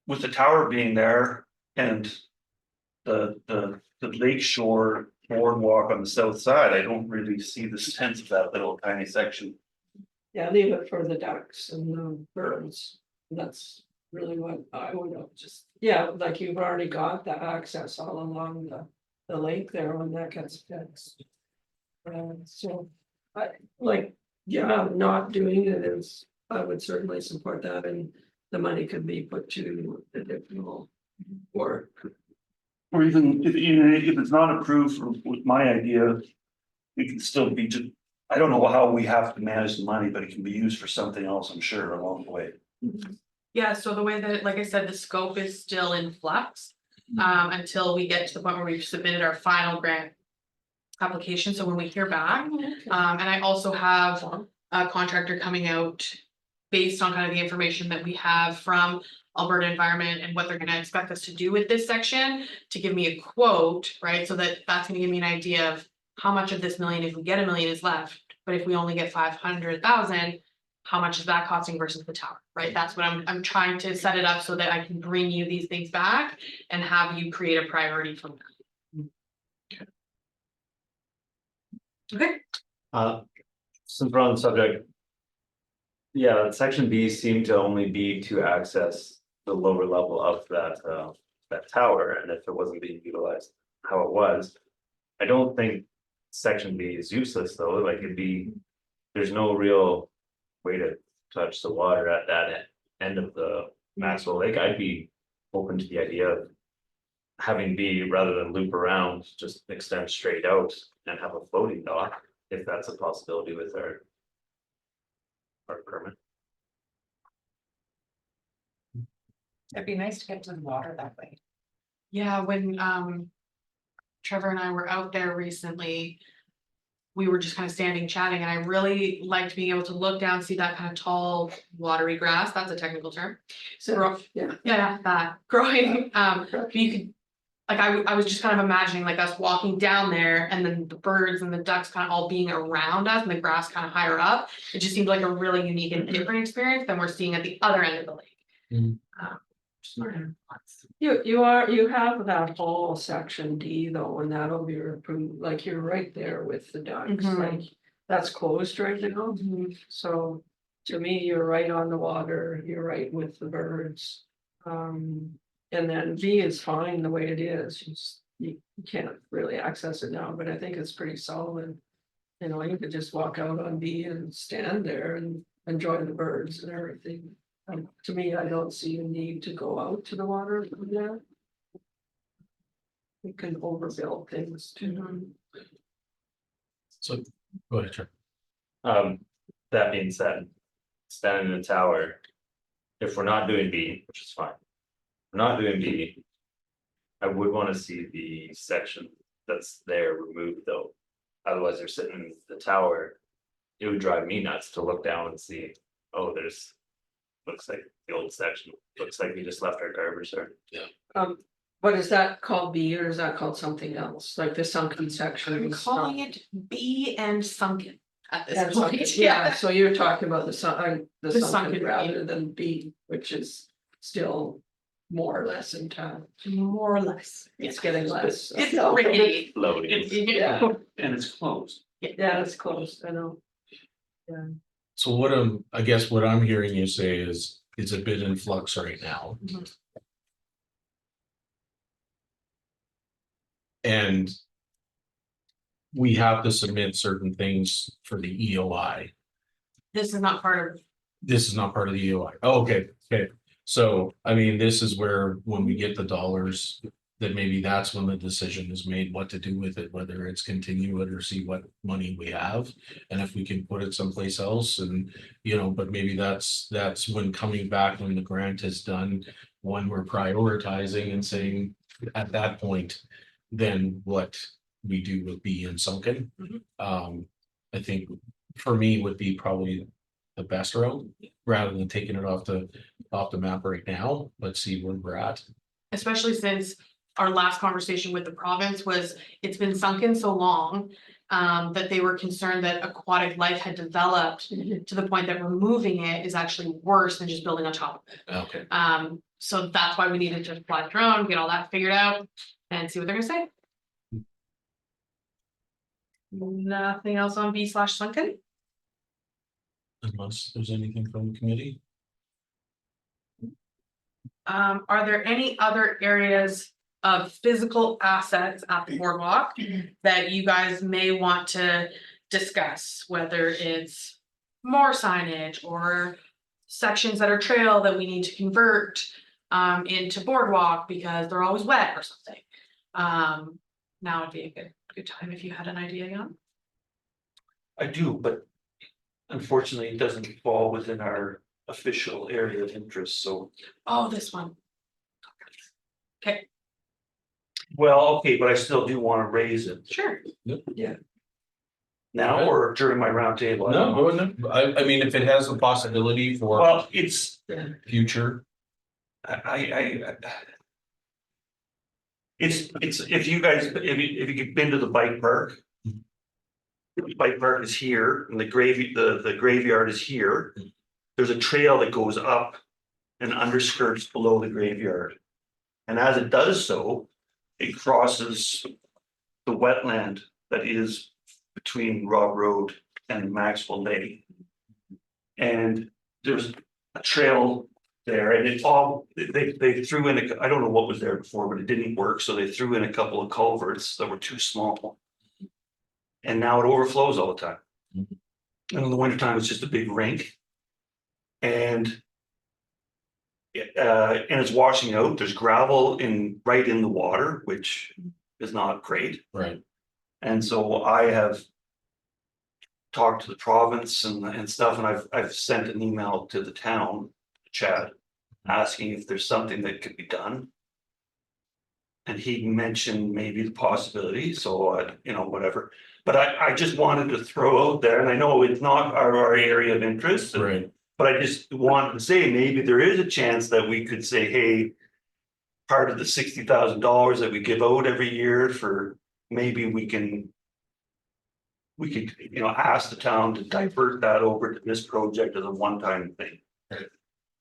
with the tower being there and the lake shore boardwalk on the south side, I don't really see the sense of that little tiny section. Yeah, leave it for the ducks and the birds. That's really what I would have just, yeah, like you've already got the access all along the lake there when that gets fixed. So, yeah, not doing it is, I would certainly support that, and the money could be put to additional work. Or even if it's not approved with my idea, it can still be just, I don't know how we have to manage the money, but it can be used for something else, I'm sure, along the way. Yeah, so the way that, like I said, the scope is still in flux. Until we get to the point where we've submitted our final grant application, so when we hear back, and I also have a contractor coming out. Based on kind of the information that we have from Alberta Environment and what they're gonna expect us to do with this section. To give me a quote, right, so that's gonna give me an idea of how much of this million, if we get $1 million, is left. But if we only get 500,000, how much is that costing versus the tower, right? That's what I'm trying to set it up so that I can bring you these things back and have you create a priority from that. Okay, Since we're on the subject. Yeah, section B seemed to only be to access the lower level of that tower, and if it wasn't being utilized how it was. I don't think section B is useless though, like there's no real way to touch the water at that end of the Maxwell Lake. I'd be open to the idea of having B, rather than loop around, just extend straight out and have a floating dock, if that's a possibility with our permit. It'd be nice to get to the water that way. yeah, when Trevor and I were out there recently. We were just kind of standing chatting, and I really liked being able to look down, see that kind of tall, watery grass, that's a technical term. So, yeah. Yeah, that growing, but you could. Like I was just kind of imagining like us walking down there and then the birds and the ducks kind of all being around us and the grass kind of higher up. It just seemed like a really unique and different experience than we're seeing at the other end of the lake. Mhm. You have that whole section D though, and that'll be approved, like you're right there with the ducks, Mhm. like that's closed right now. So to me, you're right on the water, you're right with the birds. And then B is fine the way it is, you can't really access it now, but I think it's pretty solid. You know, you could just walk out on B and stand there and enjoy the birds and everything. To me, I don't see a need to go out to the water for that. We can overbuild things too. So, go ahead, Chuck. That being said, standing in the tower, if we're not doing B, which is fine. We're not doing B. I would want to see the section that's there removed though. Otherwise, they're sitting in the tower. It would drive me nuts to look down and see, oh, there's. Looks like the old section, looks like we just left our garbage there. What is that called, B, or is that called something else, like the sunken section? I'm calling it B and sunken at this That's point. sunken, yeah, so you're talking about the The sunken sunken rather than B, which is still more or less intact. More or less. It's getting less. It's so- rickety. Floating. Yeah, And it's closed. yeah, it's close, I know. Yeah. So I guess what I'm hearing you say is it's a bit in flux right now. Mhm. And we have to submit certain things for the EOI. This is not part of, This is not part of the EOI. Oh, okay, okay. So, I mean, this is where, when we get the dollars, that maybe that's when the decision is made what to do with it, whether it's continue it or see what money we have. And if we can put it someplace else and, but maybe that's when coming back, when the grant is done, when we're prioritizing and saying at that point, then what we do with B and sunken. I think for me would be probably the best route, rather than taking it off the map right now. Let's see where we're at. especially since our last conversation with the province was, it's been sunken so long. That they were concerned that aquatic life had developed to the point that removing it is actually worse than just building on top of it. Okay. So that's why we needed to fly the drone, get all that figured out and see what they're gonna say. Nothing else on B/sunken? Unless there's anything from the committee. Are there any other areas of physical assets at the boardwalk that you guys may want to discuss, whether it's more signage or sections that are trail that we need to convert into boardwalk because they're always wet or something. Now would be a good time if you had an idea, Jan. I do, but unfortunately, it doesn't fall within our official area of interest, so. Oh, this one. Okay, Well, okay, but I still do wanna raise it sure. now or during my roundtable. I don't No, know. no, I mean, if it has a possibility for Well, it's, future, I. It's, if you guys, if you've been to the bike park. The bike park is here and the graveyard is here. There's a trail that goes up and underskirts below the graveyard. And as it does so, it crosses the wetland that is between Rob Road and Maxwell Lake. And there's a trail there and it all, they threw in I don't know what was there before, but it didn't work, so they threw in a couple of culverts that were too small. And now it overflows all the time. And in the wintertime, it's just a big rink. And it's washing out, there's gravel right in the water, which is not great. right? And so I have talked to the province and stuff, and I've sent an email to the town, Chad, asking if there's something that could be done. And he mentioned maybe the possibility, so whatever. But I just wanted to throw out there, and I know it's not our area of interest. Right. But I just wanted to say, maybe there is a chance that we could say, hey. Part of the $60,000 that we give out every year for, maybe we could, ask the town to divert that over to this project as a one-time thing.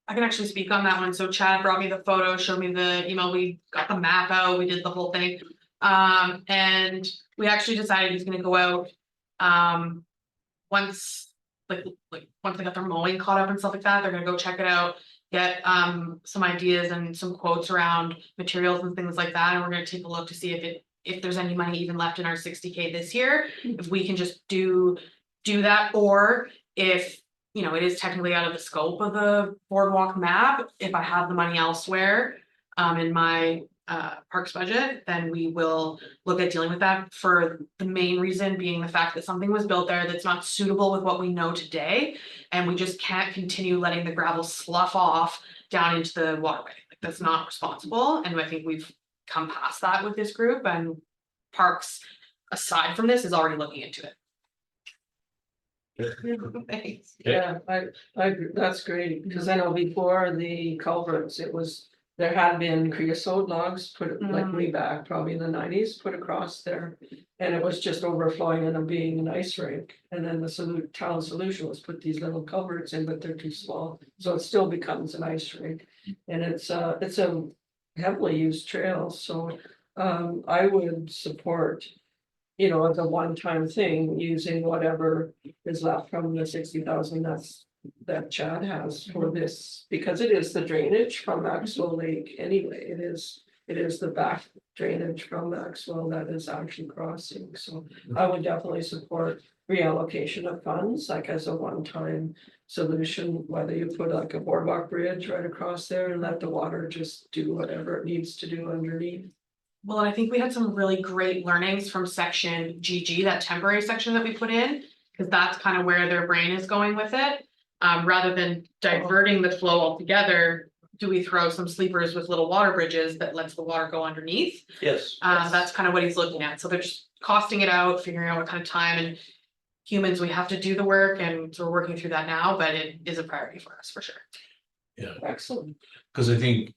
I can actually speak on that one. So Chad brought me the photo, showed me the email, we got the map out, we did the whole thing. And we actually decided he's gonna go out, once once they got their mowing caught up and stuff like that, they're gonna go check it out. Get some ideas and some quotes around materials and things like that, and we're gonna take a look to see if there's any money even left in our 60K this year. If we can just do that, or if it is technically out of the scope of the boardwalk map, if I have the money elsewhere in my parks budget, then we will look at dealing with that, for the main reason being the fact that something was built there that's not suitable with what we know today, and we just can't continue letting the gravel slough off down into the waterway. Like, that's not responsible, and I think we've come past that with this group, and parks, aside from this, is already looking into it. Thanks. Yeah, I agree. That's great, because I know before the culverts, there had been creosote logs put like way back, probably in the 90s, put across there. And it was just overflowing and it being an ice rink. And then the town solution was put these little culverts in, but they're too small. So it still becomes an ice rink. And it's a heavily used trail, so I would support, as a one-time thing, using whatever is left from the 60,000 that Chad has for this, because it is the drainage from Maxwell Lake anyway. It is the back drainage from Maxwell that is actually crossing, so I would definitely support reallocation of funds, like as a one-time solution, whether you put like a boardwalk bridge right across there and let the water just do whatever it needs to do underneath. Well, I think we had some really great learnings from section GG, that temporary section that we put in, because that's kind of where their brain is going with it. Rather than diverting the flow altogether, do we throw some sleepers with little water bridges that lets the water go underneath? Yes. That's kind of what he's looking at. So they're just costing it out, figuring out what kind of time, and humans, we have to do the work, and so we're working through that now, but it is a priority for us, for sure. Yeah, Excellent. because I think,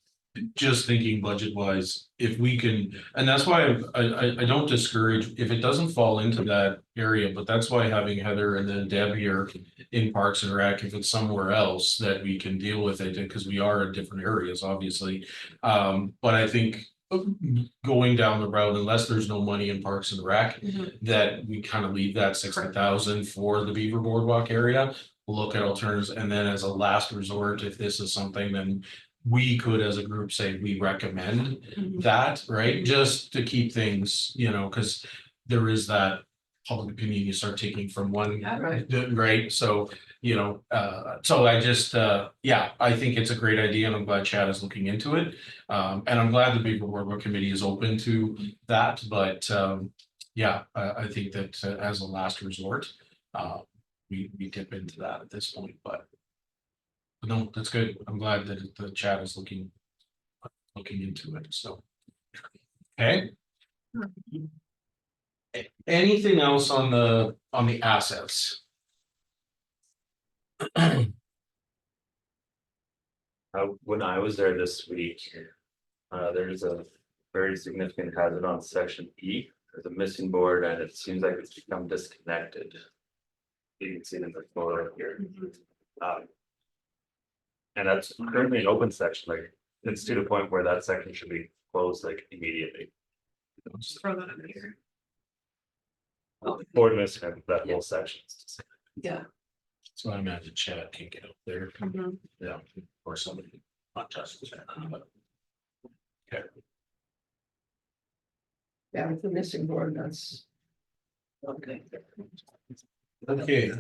just thinking budget wise, if we can, and that's why I don't discourage if it doesn't fall into that area, but that's why having Heather and then Deb here in Parks and Rec, if it's somewhere else that we can deal with it, because we are in different areas, obviously. But I think going down the road, unless there's no money in Parks and Rec, that we kind of leave that 60,000 for the Beaver Boardwalk area, look at alternatives, and then as a last resort, if this is something, then we could as a group say we recommend that, right? Just to keep things, because there is that public opinion you start taking from one. Yeah, right. Right, so, so I just, yeah, I think it's a great idea and I'm glad Chad is looking into it. And I'm glad the Beaver Boardwalk Committee is open to that, but, yeah, I think that as a last resort, we dip into that at this point, but no, that's good. I'm glad that the chat is looking into it, so. Okay. Anything else on the assets? When I was there this week, there's a very significant hazard on section E. There's a missing board and it seems like it's become disconnected. You can see it in the photo here. And that's currently an open section, like it's to the point where that section should be closed like immediately. Just throw that in here. Board missing that whole section. Yeah. So I imagine Chad can get up there, Mhm. yeah, or somebody, not just Chad, but. Okay, Yeah, with the missing board, that's. Okay. okay.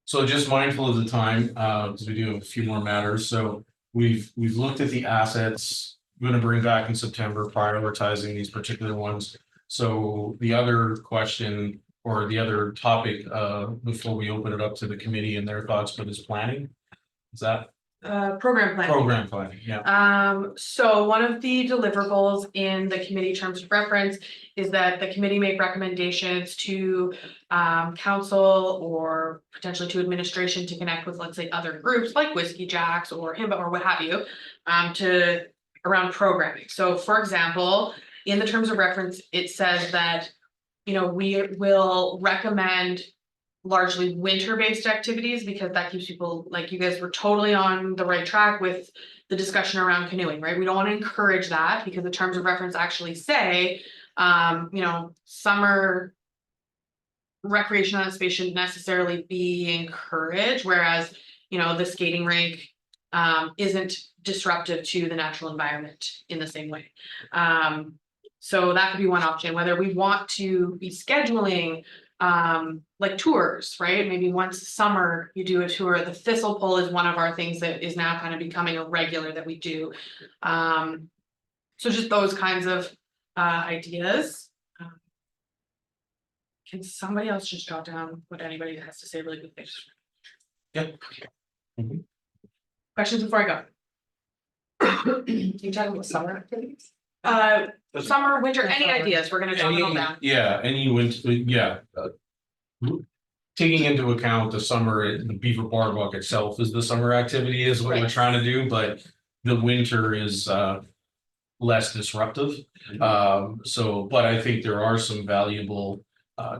So just mindful of the time, because we do have a few more matters, so we've looked at the assets. We're gonna bring back in September, prioritizing these particular ones. So the other question or the other topic, before we open it up to the committee and their thoughts, but is planning. Is that Program planning. program planning? Yeah. So one of the deliverables in the committee terms of reference is that the committee make recommendations to council or potentially to administration to connect with, let's say, other groups like Whiskey Jacks or HIMBA or what have you, to around programming. So for example, in the terms of reference, it says that, we will recommend largely winter-based activities because that keeps people, like you guys were totally on the right track with the discussion around canoeing, right? We don't want to encourage that because the terms of reference actually say, summer recreation on a space shouldn't necessarily be encouraged, whereas, the skating rink isn't disruptive to the natural environment in the same way. So that could be one option, whether we want to be scheduling like tours, right? Maybe once a summer you do a tour. The thistle pull is one of our things that is now kind of becoming a regular that we do. So just those kinds of ideas. Can somebody else just jot down what anybody has to say really quickly? Yeah. Questions before I go? You talking about summer activities? Summer, winter, any ideas? We're gonna jot it all down. Yeah, any winter, yeah. Taking into account the summer, the Beaver Boardwalk itself is the summer activity is what we're Right. trying to do, but the winter is less disruptive. So, but I think there are some valuable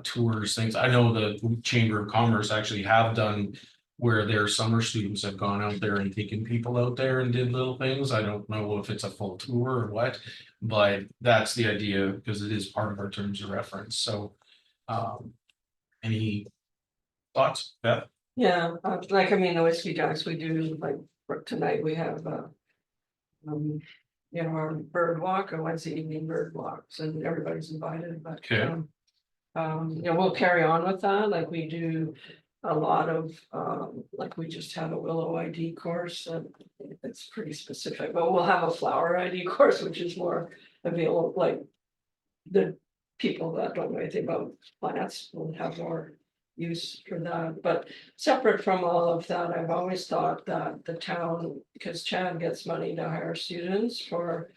tours, things. I know the Chamber of Commerce actually have done where their summer students have gone out there and taken people out there and did little things. I don't know if it's a full tour or what, but that's the idea because it is part of our terms of reference. So, any thoughts, Beth? Yeah, like, the Whiskey Jacks, we do, like, for tonight, we have, our bird walk, or Wednesday evening bird walks, and everybody's invited, but. Okay. We'll carry on with that, like we do a lot of, like we just had a willow ID course, and it's pretty specific, but we'll have a flower ID course, which is more available, like. The people that don't know anything about plants will have more use for that, but separate from all of that, I've always thought that the town, because Chad gets money to hire students for.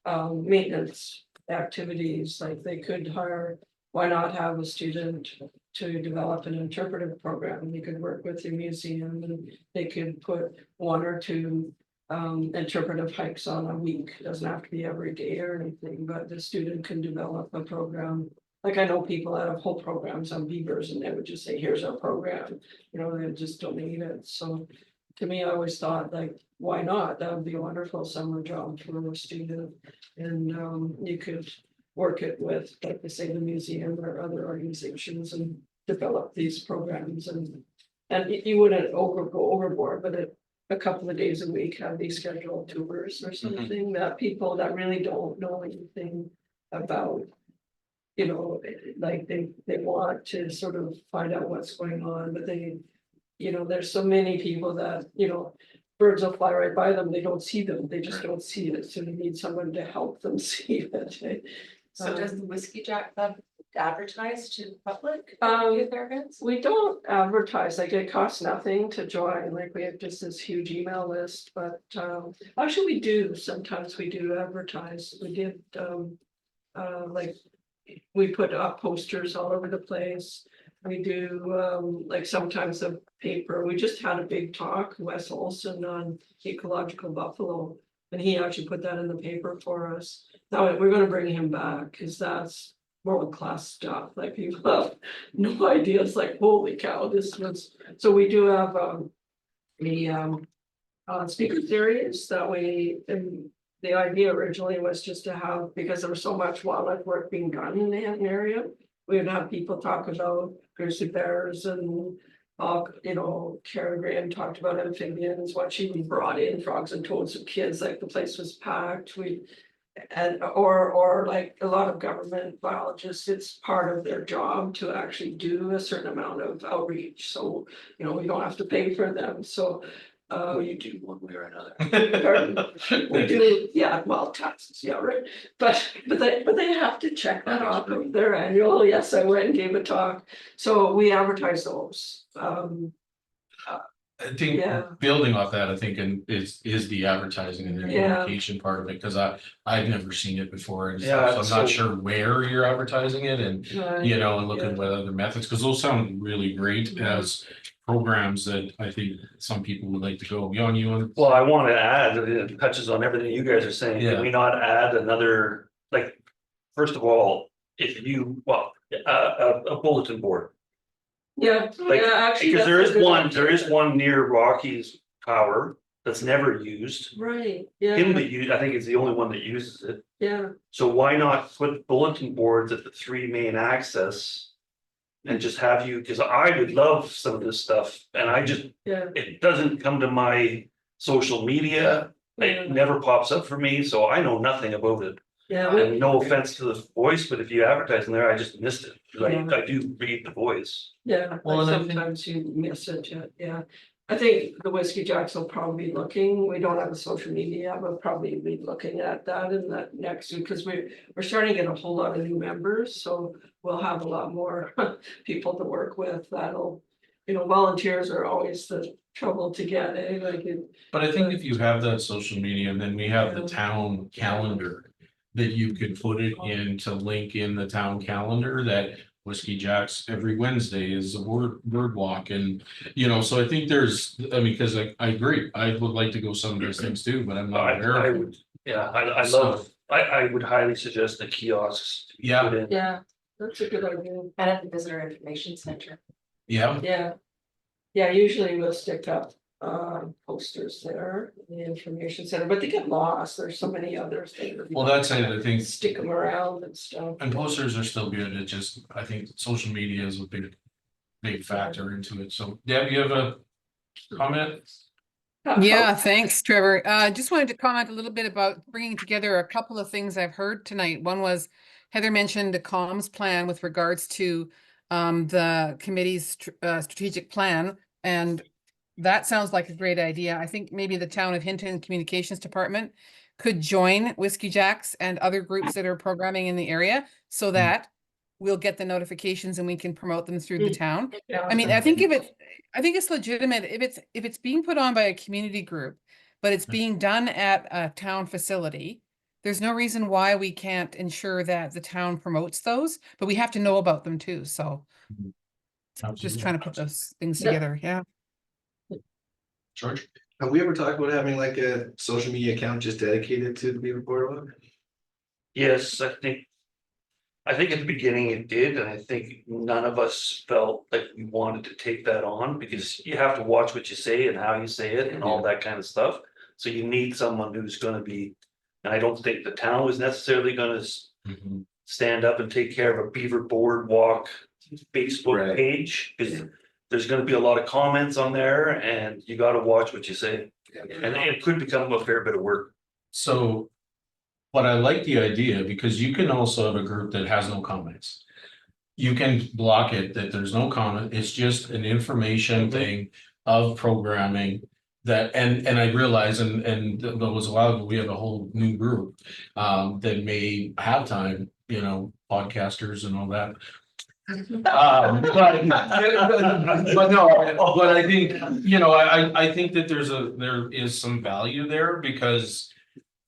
Maintenance activities, like they could hire, why not have a student to develop an interpretive program? They could work with the museum and they could put one or two interpretive hikes on a week. It doesn't have to be every day or anything, but the student can develop a program. Like I know people that have whole programs on beavers and they would just say, here's our program, they just donate it. So to me, I always thought, like, why not? That would be a wonderful summer job for a student. And you could work it with, like they say, the museum or other organizations and develop these programs, and you wouldn't go overboard, but a couple of days a week, have these scheduled tours or something that people that really don't know anything about. You know, like they want to sort of find out what's going on, but they, you know, there's so many people that, you know. Birds will fly right by them, they don't see them, they just don't see it, so they need someone to help them see it. So does the Whiskey Jack Club advertise to the public? Um, With their events? We don't advertise, like it costs nothing to join, like we have just this huge email list, but actually we do, sometimes we do advertise, we did like. We put up posters all over the place. We do like sometimes the paper, we just had a big talk, Wes Olson on ecological buffalo. And he actually put that in the paper for us. Now we're gonna bring him back, cause that's world-class stuff, like people have no idea, it's like, holy cow, this was, so we do have the speaker series that we, and the idea originally was just to have, because there was so much wildlife work being done in the Hinton area, we would have people talk about grizzly bears and you know, Karen Graham talked about amphibians, what she brought in, frogs and toads and kids, like the place was packed, or like a lot of government biologists, it's part of their job to actually do a certain amount of outreach, so, you know, we don't have to pay for them, so. You do one way or another. We do, yeah, well, taxes, yeah, right, but they have to check that off of their annual, yes, I went and gave a talk, so we advertise those. I think Yeah. building off that, I think, and is the advertising and the Yeah. communication part of it, because I've never seen it before and Yeah, stuff, so I'm not so- sure where you're advertising it and. You know, and look at what other methods, because those sound really great Yeah. as programs that I think some people would like to go beyond you on. Well, I want to add, it touches on everything you guys are saying, Yeah. can we not add another, like, first of all, if you, well, a bulletin board. Yeah, Like, yeah, actually. Because that's a good there is idea. one near Rocky's Tower that's never used. Right, yeah, I think it's the only one that uses it, yeah, so why not put bulletin boards at the three main access? And just have you, because I would love some of this stuff, and I just, yeah, it doesn't come to my social media. yeah, It never pops up for me, so I know nothing about it. yeah, And no offense to the voice, but if you advertise in there, I just missed it. 'Cause Yeah. I do read the voice. yeah, Well, like and I think- sometimes you miss it, yeah. I think the Whiskey Jacks will probably be looking, we don't have a social media, but we'll probably be looking at that in that next, because we're starting to get a whole lot of new members, so we'll have a lot more people to work with, that'll, you know, volunteers are always the trouble to get, like it. But I think if you have that social media, and then we have the Yeah. town calendar. That you could put it in to link in the town calendar that Whiskey Jacks every Wednesday is a boardwalk and. You know, so I think there's, I mean, because I agree, I would like to go some of those things too, but I'm not aware I of. would, yeah, I would highly suggest the kiosks. to be Yeah. put in. Yeah, that's a good idea, And at the Visitor Information Center. Yeah, yeah. Yeah, usually we'll stick up posters there, in the information center, but they get lost, there's so many others. well, that's it, I think, Stick them around and stuff. and posters are still good, it just, I think social media is a big factor into it, so Deb, you have a comment? Yeah, thanks, Trevor. Just wanted to comment a little bit about bringing together a couple of things I've heard tonight. One was Heather mentioned a comms plan with regards to the committee's strategic plan, and that sounds like a great idea. I think maybe the Town of Hinton Communications Department could join Whiskey Jacks and other groups that are programming in the area so that we'll get the notifications and we can promote them through the town. I mean, I think it's legitimate if it's being put on by a community group, but it's being done at a town facility. There's no reason why we can't ensure that the town promotes those, but we have to know about them too, so. Just trying to put those things Yeah. together, yeah. George? Have we ever talked about having like a social media account just dedicated to the Beaver Boardwalk? Yes, I think at the beginning it did, and I think none of us felt like we wanted to take that on, because you have to watch what you say and how you say it and all that kind of stuff. So you need someone who's gonna be, and I don't think the town was necessarily gonna Mhm. stand up and take care of a Beaver Boardwalk Facebook Right. page, because there's gonna be a lot of comments on there, and you gotta watch what you say. And it could become a fair bit of work. So. But I like the idea because you can also have a group that has no comments. You can block it that there's no comment, it's just an information thing of programming. That, and I realize, and that was a while ago, we have a whole new group. That may have time, you know, podcasters and all that. But no, but I think, you know, I think that there is some value there because.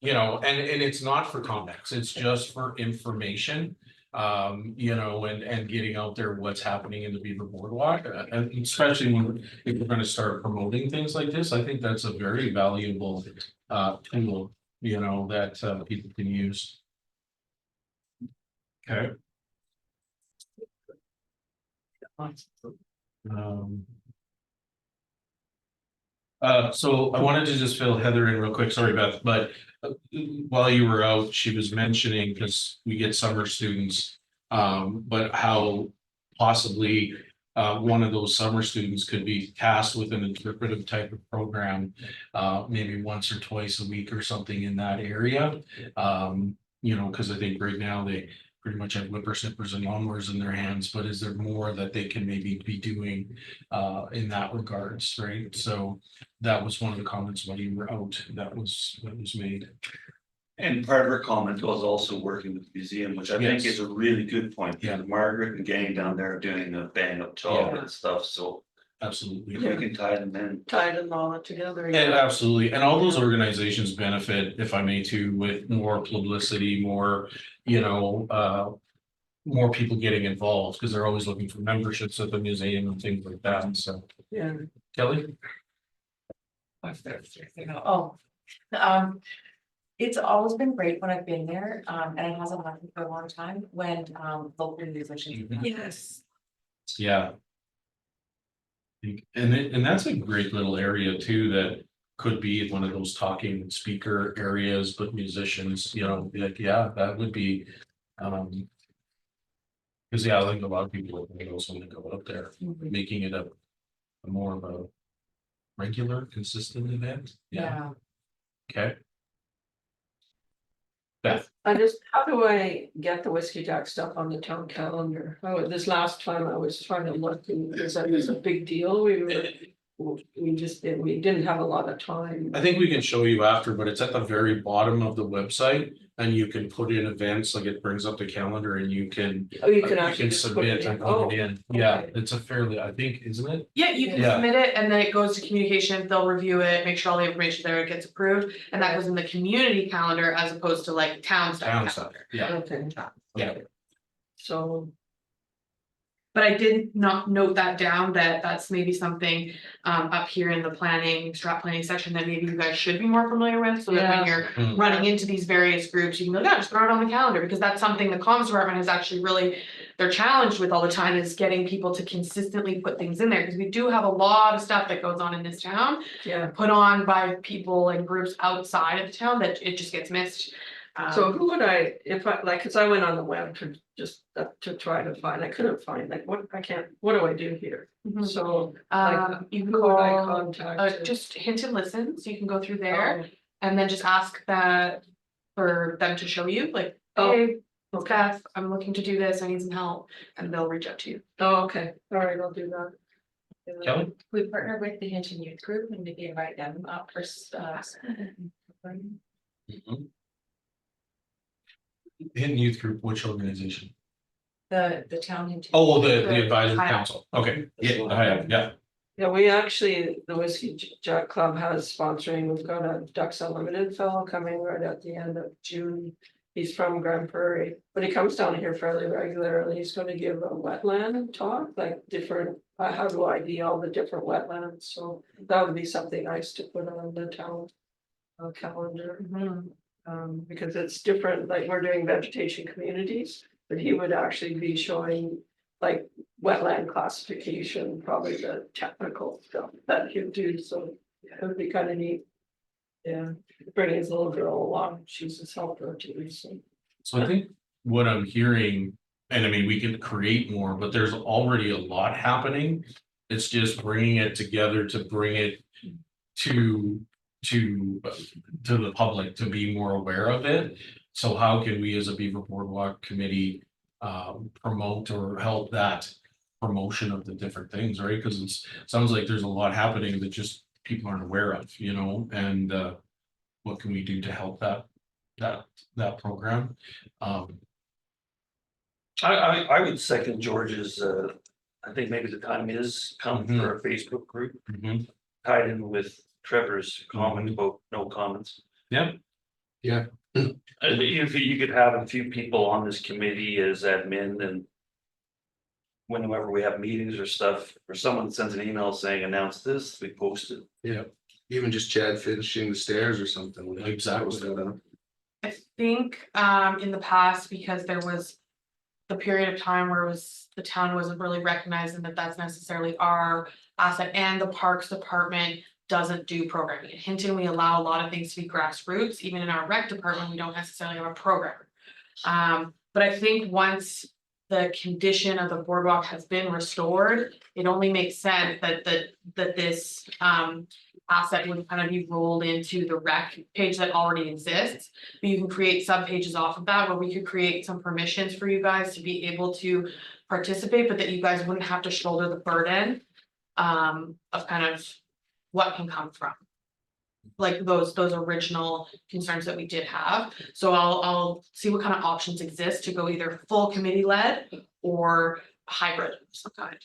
You know, and it's not for comments, it's just for information. You know, and getting out there what's happening in the Beaver Boardwalk, and especially when if we're gonna start promoting things like this, I think that's a very valuable tool, you know, that people can use. Okay. So I wanted to just fill Heather in real quick, sorry Beth, but while you were out, she was mentioning, because we get summer students. But how possibly one of those summer students could be tasked with an interpretive type of program. Maybe once or twice a week or something in that area. You know, because I think right now they pretty much have whippersnippers and lawnmowers in their hands, but is there more that they can maybe be doing in that regards, right? So that was one of the comments while you were out that was made. And part of her comment was also working with the museum, which I think Yes. is a really good point, Yeah. because Margaret and gang down there are doing a bang up job Yeah. and stuff, so Absolutely. if we can tie them in. Tied them all together. And absolutely, and all those organizations benefit, if I may, too, with more publicity, more, you know, more people getting involved, because they're always looking for memberships at the museum and things like that, so. Yeah. Kelly? Oh, it's always been great when I've been there, and it hasn't happened for a long time when, local musicians. Yes. Yeah. And that's a great little area too, that could be one of those talking speaker areas, but musicians, you know, like, yeah, that would be, because yeah, I think a lot of people also want to go up there, making it a more of a regular, consistent event. Yeah, okay. Beth, How do I get the Whiskey Jack stuff on the town calendar? Oh, this last time I was trying to look, and it was a big deal, we didn't have a lot of time. I think we can show you after, but it's at the very bottom of the website and you can put in events, like it brings up the calendar and you can. Oh, you can actually just put submit it and in. put it in. Yeah, okay. it's a fairly, I think, isn't it? Yeah, you can Yeah. submit it and then it goes to communications, they'll review it, make sure all the information there gets approved. And that goes in the community calendar as opposed to like town Town stuff stuff, calendar. yeah, Okay, yeah. so, But I did not note that down, that that's maybe something up here in the planning, strat planning section that maybe you guys should be more familiar with, so that when Yeah. you're Mm. running into these various groups, you can go, yeah, just throw it on the calendar, because that's something the comms department is actually really, they're challenged with all the time, is getting people to consistently put things in there, because we do have a lot of stuff that goes on in this town, yeah, put on by people and groups outside of the town that it just gets missed. so who would I, if I, like, cause I went on the web to just, to try to find, I couldn't find, like, what do I do here? Mhm. So, like, You can who would I call, contact? just Hinton Listen, so you can go through there. Oh, And then just ask that for them to show you, like, Oh, hey, it's okay. Beth, I'm looking to do this, I need some help, and they'll reach out to you. Oh, okay, all right, I'll do that. Kelly? We partner with the Hinton Youth Group and we invite them up for, Mhm. Hidden Youth Group, which organization? the town. Hinton. Oh, the The advisory Hyatt. council, okay, yeah, I have, yeah. Yeah, we actually, the Whiskey Jack Club has sponsoring, we've got a Ducks Unlimited fellow coming right at the end of June. He's from Grand Prairie, but he comes down here fairly regularly, he's gonna give a wetland talk, like different, how to ID all the different wetlands, so that would be something nice to put on the town. Calendar, because it's different, like we're doing vegetation communities, but he would actually be showing. Like wetland classification, probably the technical stuff that he'd do, so it would be kind of neat. Yeah, bring his little girl along, she's his helper too, so. So I think what I'm hearing, and I mean, we can create more, but there's already a lot happening. It's just bringing it together to bring it to to the public to be more aware of it. So how can we as a Beaver Boardwalk committee promote or help that promotion of the different things, right? Because sounds like there's a lot happening that just people aren't aware of, you know, and what can we do to help that program? I would second George's, I think maybe the time is come for a Facebook group Mhm. tied in with Trevor's comment about no comments. Yeah. Yeah. If you could have a few people on this committee as admin and whenever we have meetings or stuff, or someone sends an email saying announce this, we post it. Yeah, even just Chad finishing the stairs or something. Exactly. I think in the past, because there was the period of time where the town wasn't really recognizing that that's necessarily our asset, and the Parks Department doesn't do programming. In Hinton, we allow a lot of things to be grassroots, even in our rec department, we don't necessarily have a program. But I think once the condition of the boardwalk has been restored, it only makes sense that this asset would kind of be rolled into the rec page that already exists. But you can create sub pages off of that, where we could create some permissions for you guys to be able to participate, but that you guys wouldn't have to shoulder the burden of kind of what can come from. Like those original concerns that we did have. So I'll see what kind of options exist to go either full committee led or hybrid of some kind.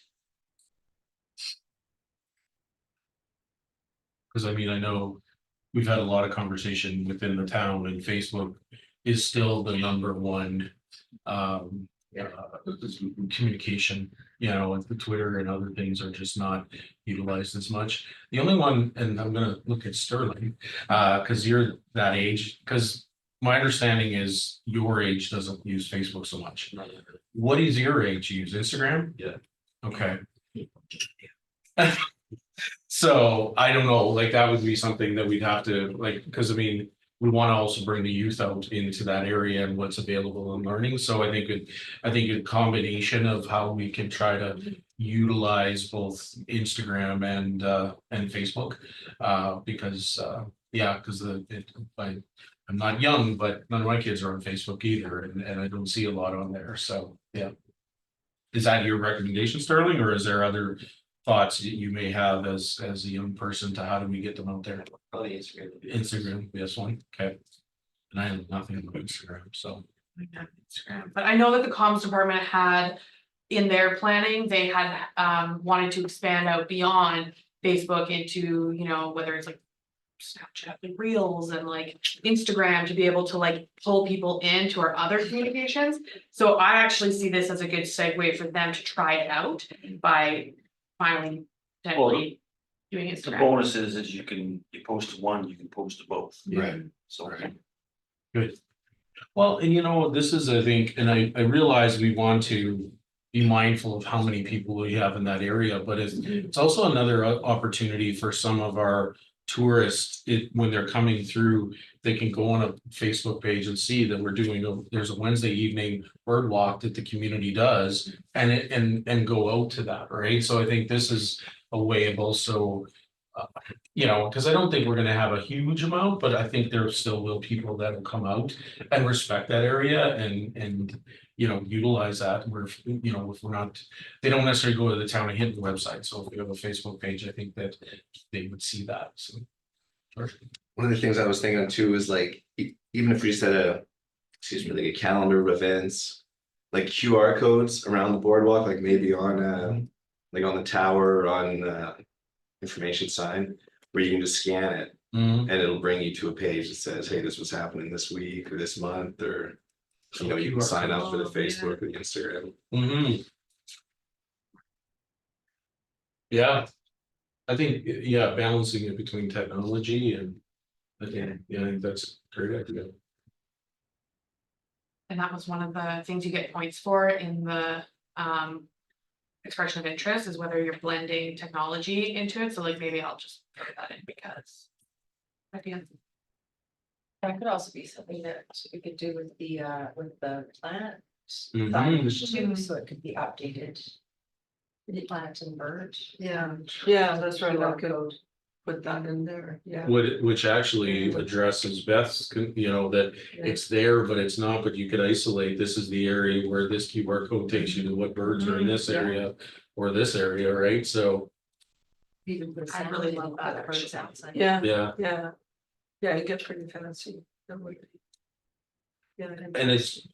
Because I mean, I know we've had a lot of conversation within the town, and Facebook is still the number one communication, you know, and the Twitter and other things are just not utilized as much. The only one, and I'm gonna look at Sterling, because you're that age, because my understanding is your age doesn't use Facebook so much. What is your age use? Instagram? Yeah. Okay. So I don't know, like that would be something that we'd have to like, because I mean, we want to also bring the youth out into that area and what's available in learning. So I think a combination of how we can try to utilize both Instagram and Facebook. Because I'm not young, but none of my kids are on Facebook either, and I don't see a lot on there. So yeah. Is that your recommendation, Sterling, or is there other thoughts that you may have as a young person to how do we get them out there? Probably Instagram. Instagram, yes, one, okay. And I have nothing on Instagram, so. Instagram, but I know that the comms department had in their planning, they had wanted to expand out beyond Facebook into, you know, whether it's like Snapchat and Reels and like Instagram, to be able to like pull people into our other communications. So I actually see this as a good segue for them to try it out by finally potentially doing The Instagram. bonus is you post to one, you can post to both. Right. So. Good. Well, and you know, this is, I think, and I realize we want to be mindful of how many people we have in that area, but it's also another opportunity for some of our tourists, when they're coming through, they can go on a Facebook page and see that we're doing there's a Wednesday evening bird walk that the community does, and go out to that, right? So I think this is a way of also, you know, because I don't think we're gonna have a huge amount, but I think there still will people that will come out and respect that area and you know, utilize that. Where, you know, if we're not, they don't necessarily go to the town of Hinton website. So if we have a Facebook page, I think that they would see that. So. One of the things I was thinking of too is like, even if we set like a calendar of events, like QR codes around the boardwalk, like maybe on like on the tower or on information sign, where you can just scan it and it'll bring you to a page that says, hey, this was happening this week or this month, or you know, you can sign up for the Facebook or the Instagram. Yeah. I think, yeah, balancing it between technology and I think that's a great idea. And that was one of the things you get points for in the expression of interest, is whether you're blending technology into it. So like maybe I'll just throw that in because at the end. That could also be something that we could do with the planet Mhm. signage too, so it could be updated. The planet and bird. Yeah, that's right. QR Okay. code. put that in there, yeah. which actually addresses Beth's, that it's there, but it's not, but you could isolate, this is the area where this QR code takes you to what birds are in this Yeah. area. Or this area, right, so, I really love that actually. Yeah, yeah, yeah. Yeah, it gets pretty fancy. That would be- Yeah. and it's.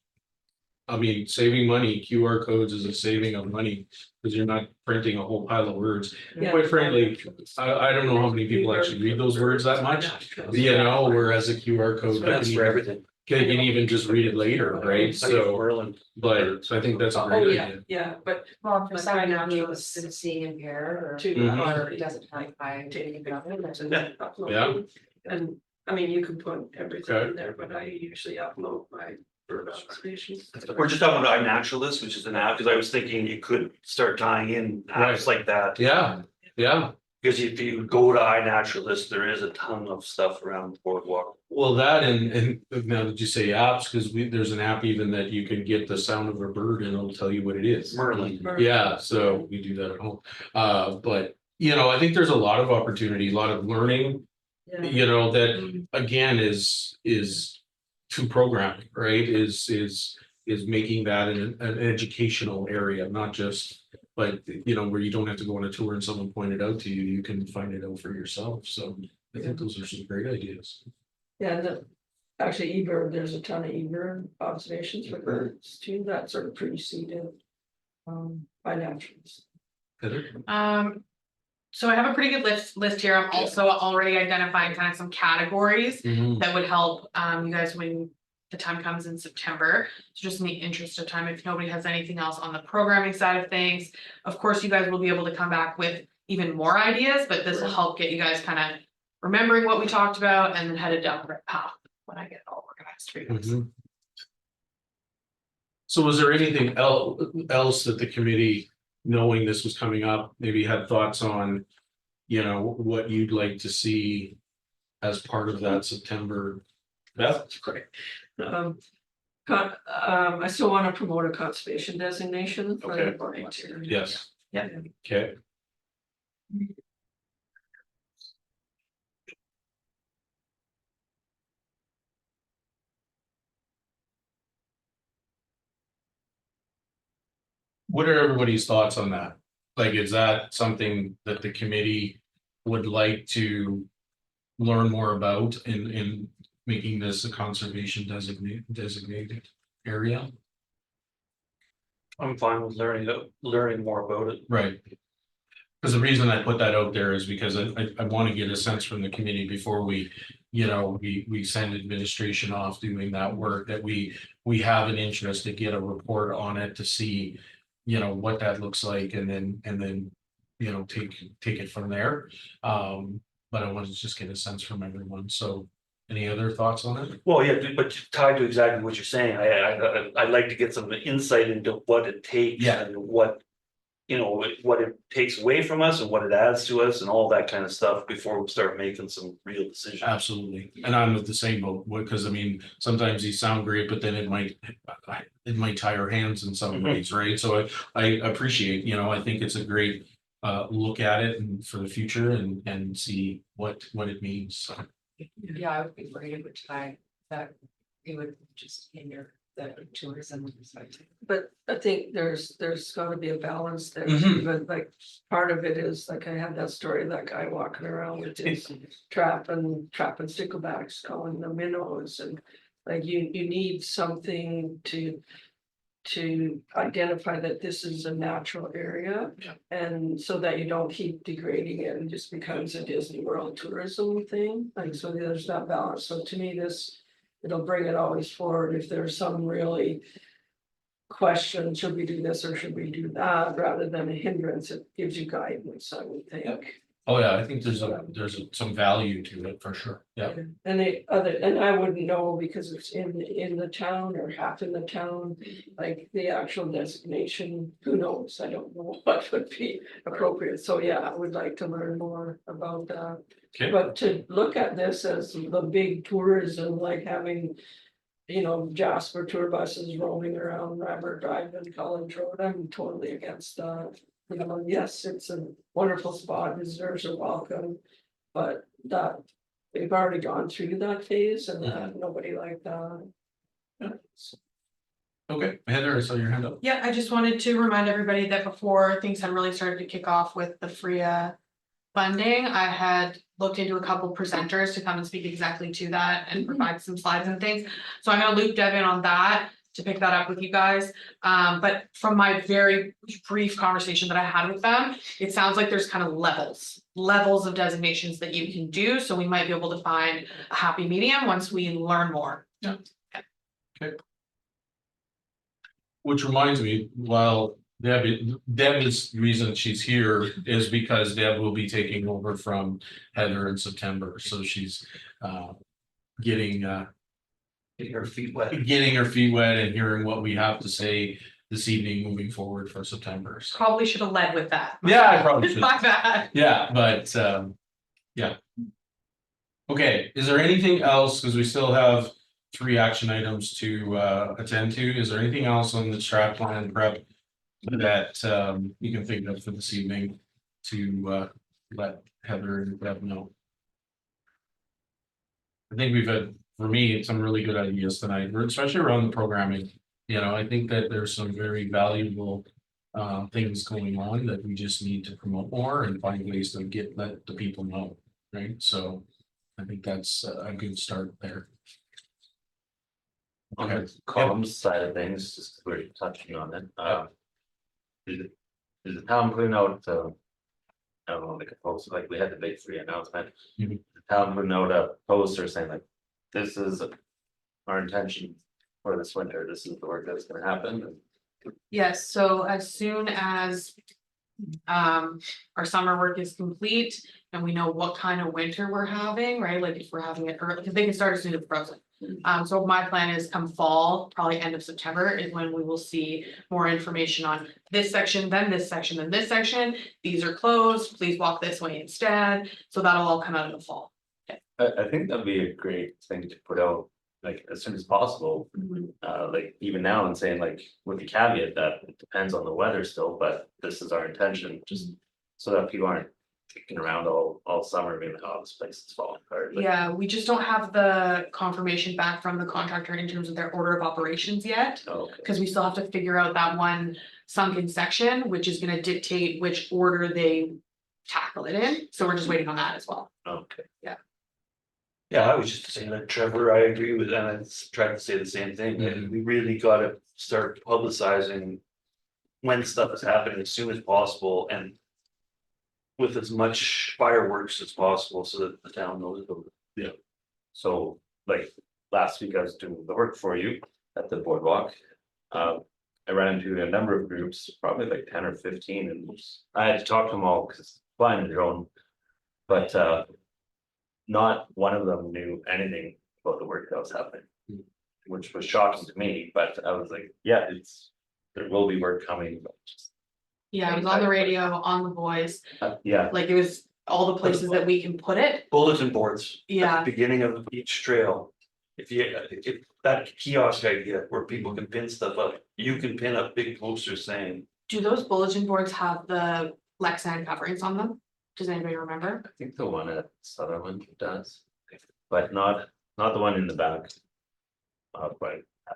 I mean, saving money, QR codes is a saving of money, because you're not printing a whole pile of words. Yeah. Quite frankly, I don't know how many people actually read those words that much, whereas a QR code. That's for everything. Can even just read it later, right, so, Merlin. but I think that's a Oh, great yeah, idea. yeah, but Well, for But somebody I know who it's- is seeing impaired or, to. Mhm. or doesn't like by taking it up. Yeah. And, I mean, you can put everything Okay. in there, but I usually upload my bird observations. We're just talking about iNaturalist, which is an app, because I was thinking you could start tying in apps like that. Yeah, yeah, Because if you go to iNaturalist, there is a ton of stuff around Boardwalk. well, that and now that you say apps, because there's an app even that you can get the sound of a bird and it'll tell you what it is. Merlin. Yeah, so we do that at home, but, I think there's a lot of opportunity, a lot of learning. Yeah. That again is to programming, right, is making that an educational area, not just. But, where you don't have to go on a tour and someone point it out to you, you can find it out for yourself, so I think those are some great ideas. Yeah, actually, eBird, there's a ton of eBird observations for birds too, that sort of preceded. By naturalists. Heather? So I have a pretty good list here. I'm also already identifying kind of some categories Mhm. that would help you guys when the time comes in September. So just in the interest of time, if nobody has anything else on the programming side of things, of course, you guys will be able to come back with even more ideas, but this will help get you guys kind of remembering what we talked about and then headed down the right path when I get it all organized for you guys. Mhm. So was there anything else that the committee, knowing this was coming up, maybe had thoughts on? What you'd like to see as part of that September. Beth? Great. I still want to promote a conservation designation for the Okay. boardwalk. Yes. Yeah. Okay. What are everybody's thoughts on that? Like, is that something that the committee would like to learn more about in making this a conservation designated area? I'm fine with learning more about it. Right. Because the reason I put that out there is because I want to get a sense from the committee before we, we send administration off doing that work, that we have an interest to get a report on it to see, what that looks like, and then, take it from there. But I want to just get a sense from everyone. So any other thoughts on it? Well, yeah, but tied to exactly what you're saying, I'd like to get some insight into what it takes. Yeah. And what it takes away from us and what it adds to us and all that kind of stuff before we start making some real decisions. Absolutely, and I'm with the same boat, because I mean, sometimes these sound great, but then it might tie our hands in some ways, right? So I appreciate, I think it's a great look at it and for the future and see what it means. So, Yeah, I would be worried it would tie that it would just hinder the tourism. But I think there's gotta be a balance there, Mhm. but like, part of it is, like, I had that story of that guy walking around with his trapping sticklebacks, calling them minnows, and like, you need something to identify that this is a natural area. Yeah. And so that you don't keep degrading it and just becomes a Disney World tourism thing, like, so there's that balance, so to me, it'll bring it always forward if there's some really question, should we do this or should we do that, rather than a hindrance, it gives you guidance, I would think. oh yeah, I think there's some value to it for sure, yeah. And I wouldn't know because it's in the town or half in the town, like the actual designation, who knows, I don't know what would be appropriate, so yeah, I would like to learn more about that. Okay. But to look at this as the big tourism, like having, Jasper tour buses roaming around Rammer Drive and College Road, I'm totally against that. Yes, it's a wonderful spot, visitors are welcome. But that, we've already gone through that phase and nobody liked that. Okay, Heather, I saw your hand up. Yeah, I just wanted to remind everybody that before things had really started to kick off with the FRIA funding, I had looked into a couple presenters to come and speak exactly to that and provide some slides and things. So I'm gonna loop Deb in on that to pick that up with you guys. But from my very brief conversation that I had with them, it sounds like there's kind of levels of designations that you can do. So we might be able to find a happy medium once we learn more. Which reminds me, while Deb's reason she's here is because Deb will be taking over from Heather in September, so she's getting Her feet wet. getting her feet wet and hearing what we have to say this evening moving forward for September. So, Probably should have led with that. yeah, I probably should. My bad. Yeah, but yeah. Okay, is there anything else? Because we still have 3 action items to attend to. Is there anything else on the strat plan prep that you can think of for this evening to let Heather and Deb know? I think we've had, for me, some really good ideas tonight, especially around the programming. You know, I think that there's some very valuable things going on that we just need to promote more and find ways to let the people know, right? So I think that's a good start there. On the comms side of things, just 'cause we're touching on it, is the town putting out, I don't know, like a post, like we had the big free announcement. Mhm. The town putting out a poster saying like, this is our intention for this winter, this is the work that's gonna happen. Yes, so as soon as our summer work is complete and we know what kind of winter we're having, right? Like if we're having it early, because they can start as soon as frozen. So my plan is come fall, probably end of September is when we will see more information on this section, then this section, then this section. These are closed, please walk this way instead. So that'll all come out in the fall. I think that'd be a great thing to put out, like as soon as possible. Like even now and saying like, with the caveat that it depends on the weather still, but this is our intention, just so that people aren't kicking around all summer, being like, oh, this place is falling apart. Like, Yeah, we just don't have the confirmation back from the contractor in terms of their order of operations yet. okay. Cause we still have to figure out that one sunken section, which is gonna dictate which order they tackle it in. So we're just waiting on that as well. Okay. Yeah, I was just saying that Trevor, I agree with that, I tried to say the same thing, that we really gotta start publicizing. When stuff is happening as soon as possible and. With as much fireworks as possible so that the town knows about it. So like last week I was doing the work for you at the boardwalk. I ran into a number of groups, probably like 10 or 15, and I had to talk to them all because flying their own. But not one of them knew anything about the work that was happening, which was shocking to me. But I was like, yeah, there will be work coming. But just, Yeah, it was on the radio, on the voice, yeah, like it was all the places that we can put it. Bulletin boards. At Yeah. the beginning of each trail. If that kiosk idea where people can pin stuff up, you can pin up big posters saying. Do those bulletin boards have the Lexan coverings on them? Does anybody remember? I think the one at Sutherland does, but not the one in the back. But I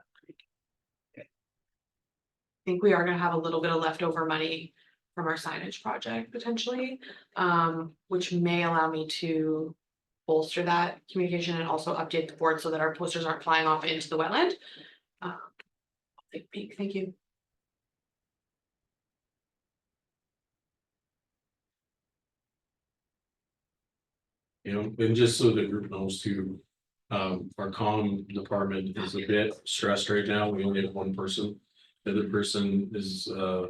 think we are gonna have a little bit of leftover money from our signage project potentially, which may allow me to bolster that communication and also update the board so that our posters aren't flying off into the wetland. Thank you. You know, and just so the group knows too, our comm department is a bit stressed right now. We only have one person. The other person is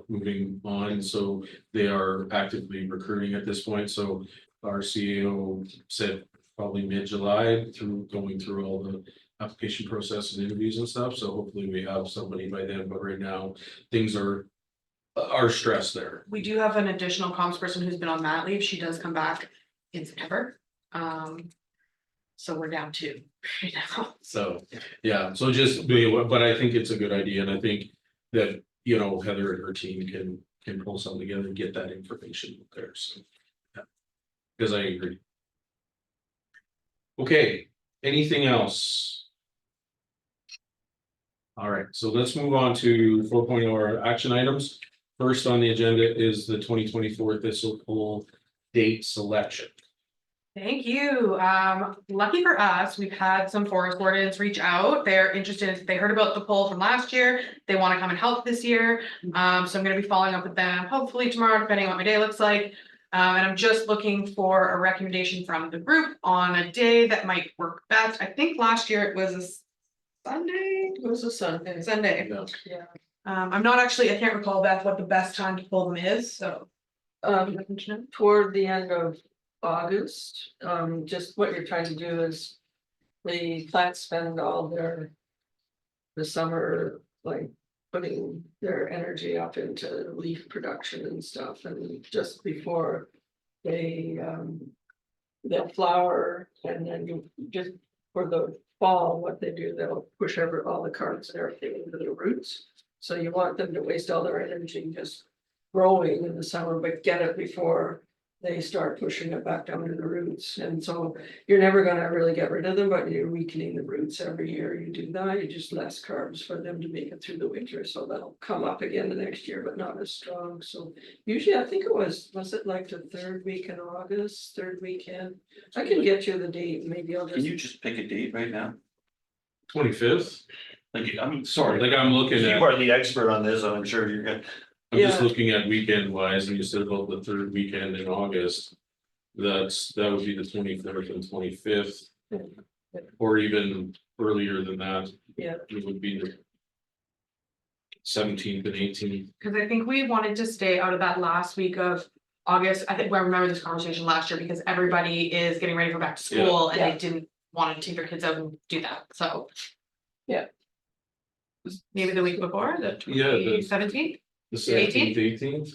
moving on, so they are actively recruiting at this point. So our CEO said probably mid-July going through all the application process and interviews and stuff. So hopefully we have somebody by then, but right now things are stressed there. We do have an additional comms person who's been on mat leave. She does come back in September. So we're down 2 right now. So, yeah, so just, but I think it's a good idea, and I think that, you know, Heather and her team can pull something together and get that information there, so. Yeah. Because I agree. Okay, anything else? All right, so let's move on to 4.0 our action items. First on the agenda is the 2024 Thistle Poll date selection. Thank you. Lucky for us, we've had some forest wardens reach out. They're interested, they heard about the poll from last year. They want to come and help this year. So I'm gonna be following up with them hopefully tomorrow, depending on what my day looks like. And I'm just looking for a recommendation from the group on a day that might work best. I think last year it was a Sunday. It was a Sunday. Sunday. Yeah. I'm not actually, I can't recall, Beth, what the best time to pull them is, so. Toward the end of August, just what you're trying to do is. The plants spend all the summer, like, putting their energy up into leaf production and stuff, and just before they, they'll flower, and then you just, for the fall, what they do, they'll push over all the cards and everything into the roots. So you want them to waste all their energy just growing in the summer, but get it before they start pushing it back down to the roots. And so you're never gonna really get rid of them, but you're weakening the roots every year. You do that, you just less carbs for them to make it through the winter. So they'll come up again the next year, but not as strong. So usually I think it was it like the third week in August, third weekend? I can get you the date, maybe I'll Can you just, just pick a date right now? 25th, Like, I'm sorry, sorry, like I'm looking you at, are the expert on this, I'm sure you're good. I'm just Yeah. looking at weekend wise, and you said about the third weekend in August. That would be the 23rd and 25th. Or even earlier than that. Yeah. It would be the 17th and 18th. Cause I think we wanted to stay out of that last week of August. I think I remember this conversation last year because everybody is getting ready for back to school and Yeah. they didn't want to take their kids out and do that, so. Yeah. Maybe the week before, the Yeah, the- 17th? The 17th, 18th?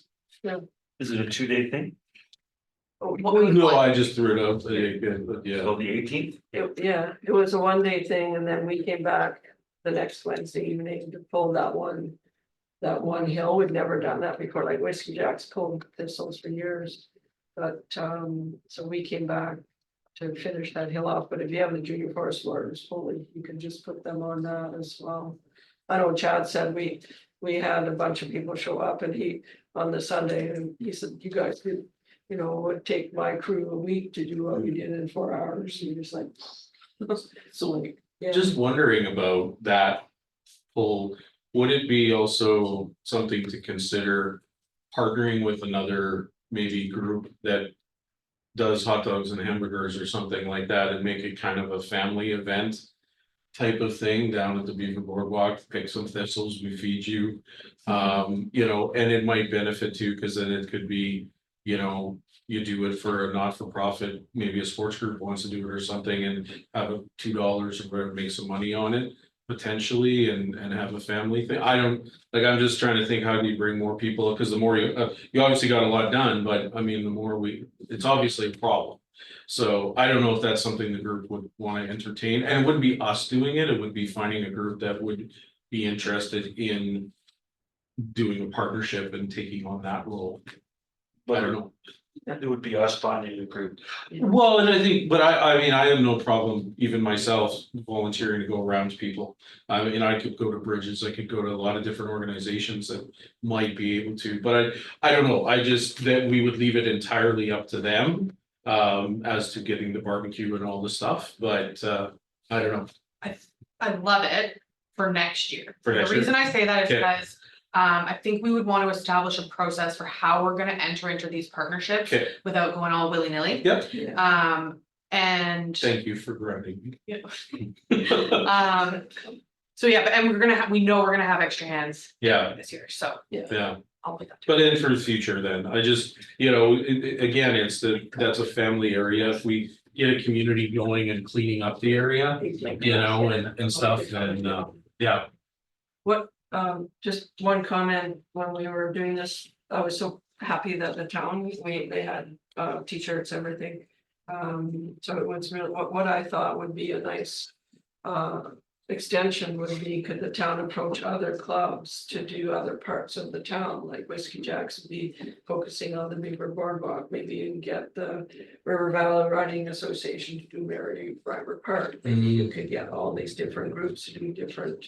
Is it a 2-day thing? No, I just threw it out there again, but yeah. So the 18th? Yeah, it was a 1 day thing, and then we came back the next Wednesday evening to pull that one. That one hill, we'd never done that before, like Whiskey Jack's pulled thistles for years. But so we came back to finish that hill off, but if you have the junior forest wardens fully, you can just put them on that as well. I know Chad said we had a bunch of people show up, and he, on the Sunday, and he said, you guys could. You know, it would take my crew a week to do what we did in 4 hours, and you're just like. So like, yeah. Just wondering about that poll, would it be also something to consider partnering with another maybe group that does hot dogs and hamburgers or something like that and make it kind of a family event type of thing down at the Beaver Boardwalk, pick some thistles, we feed you. You know, and it might benefit too, because then it could be, you know, you do it for a not-for-profit, maybe a sports group wants to do it or something and have a $2 or whatever, make some money on it. Potentially and have a family thing. I don't, like, I'm just trying to think, how do you bring more people, because the more you obviously got a lot done, but I mean, the more it's obviously a problem. So I don't know if that's something the group would want to entertain, and it wouldn't be us doing it, it would be finding a group that would be interested in doing a partnership and taking on that role. I don't know. It would be us finding a group. Well, and I think, but I mean, I have no problem, even myself, volunteering to go around to people. I mean, I could go to Bridges, I could go to a lot of different organizations that might be able to, but I don't know, I just, that we would leave it entirely up to them. As to getting the barbecue and all the stuff, but I don't know. I love it for next year. For next The reason I say that is Okay. because I think we would want to establish a process for how we're gonna enter into these partnerships Okay, without going all willy-nilly. yep, And thank you for grounding Yeah. me. So yeah, but and we're gonna have, we know we're gonna have extra hands Yeah, this year, so yeah. I'll put that. But in for the future, then, I just, you know, again, that's a family area, if we get a community going and cleaning up the area. You know, and stuff, and yeah. What, just one comment, when we were doing this, I was so happy that the town, they had t-shirts, everything. So it was really, what I thought would be a nice extension would be, could the town approach other clubs to do other parts of the town, like Whiskey Jacks would be focusing on the Beaver Boardwalk, maybe you can get the River Valley Running Association to do Mary River Park, maybe you could get all these different groups to do different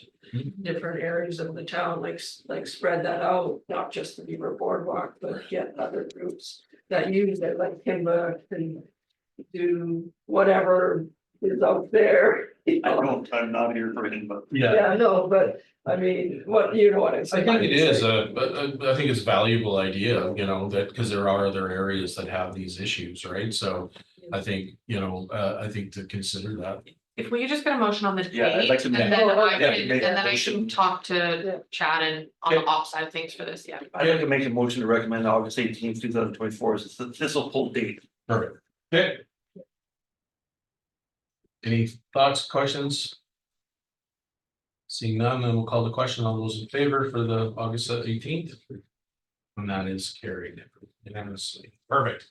areas of the town, like spread that out, not just the Beaver Boardwalk, but get other groups that use it, like Kimba and do whatever is out there. I'm not here for him, but. Yeah, no, but I mean, what, you know what I'm I saying? think it is I think it's a valuable idea, you know, that because there are other areas that have these issues, right? So I think, you know, I think to consider that. If we could just get a motion on the Yeah, I'd date, like to and make- then I Yeah, can, make a and then I motion. can talk Yeah. to Chad and on the off side of things for this, yeah. I'd like to make a motion to recommend August 18th, 2024 as the this'll date. Perfect. Okay. Any thoughts, questions? Seeing none, then we'll call the question. All those in favor for the August 18th? And that is carried unanimously. Perfect.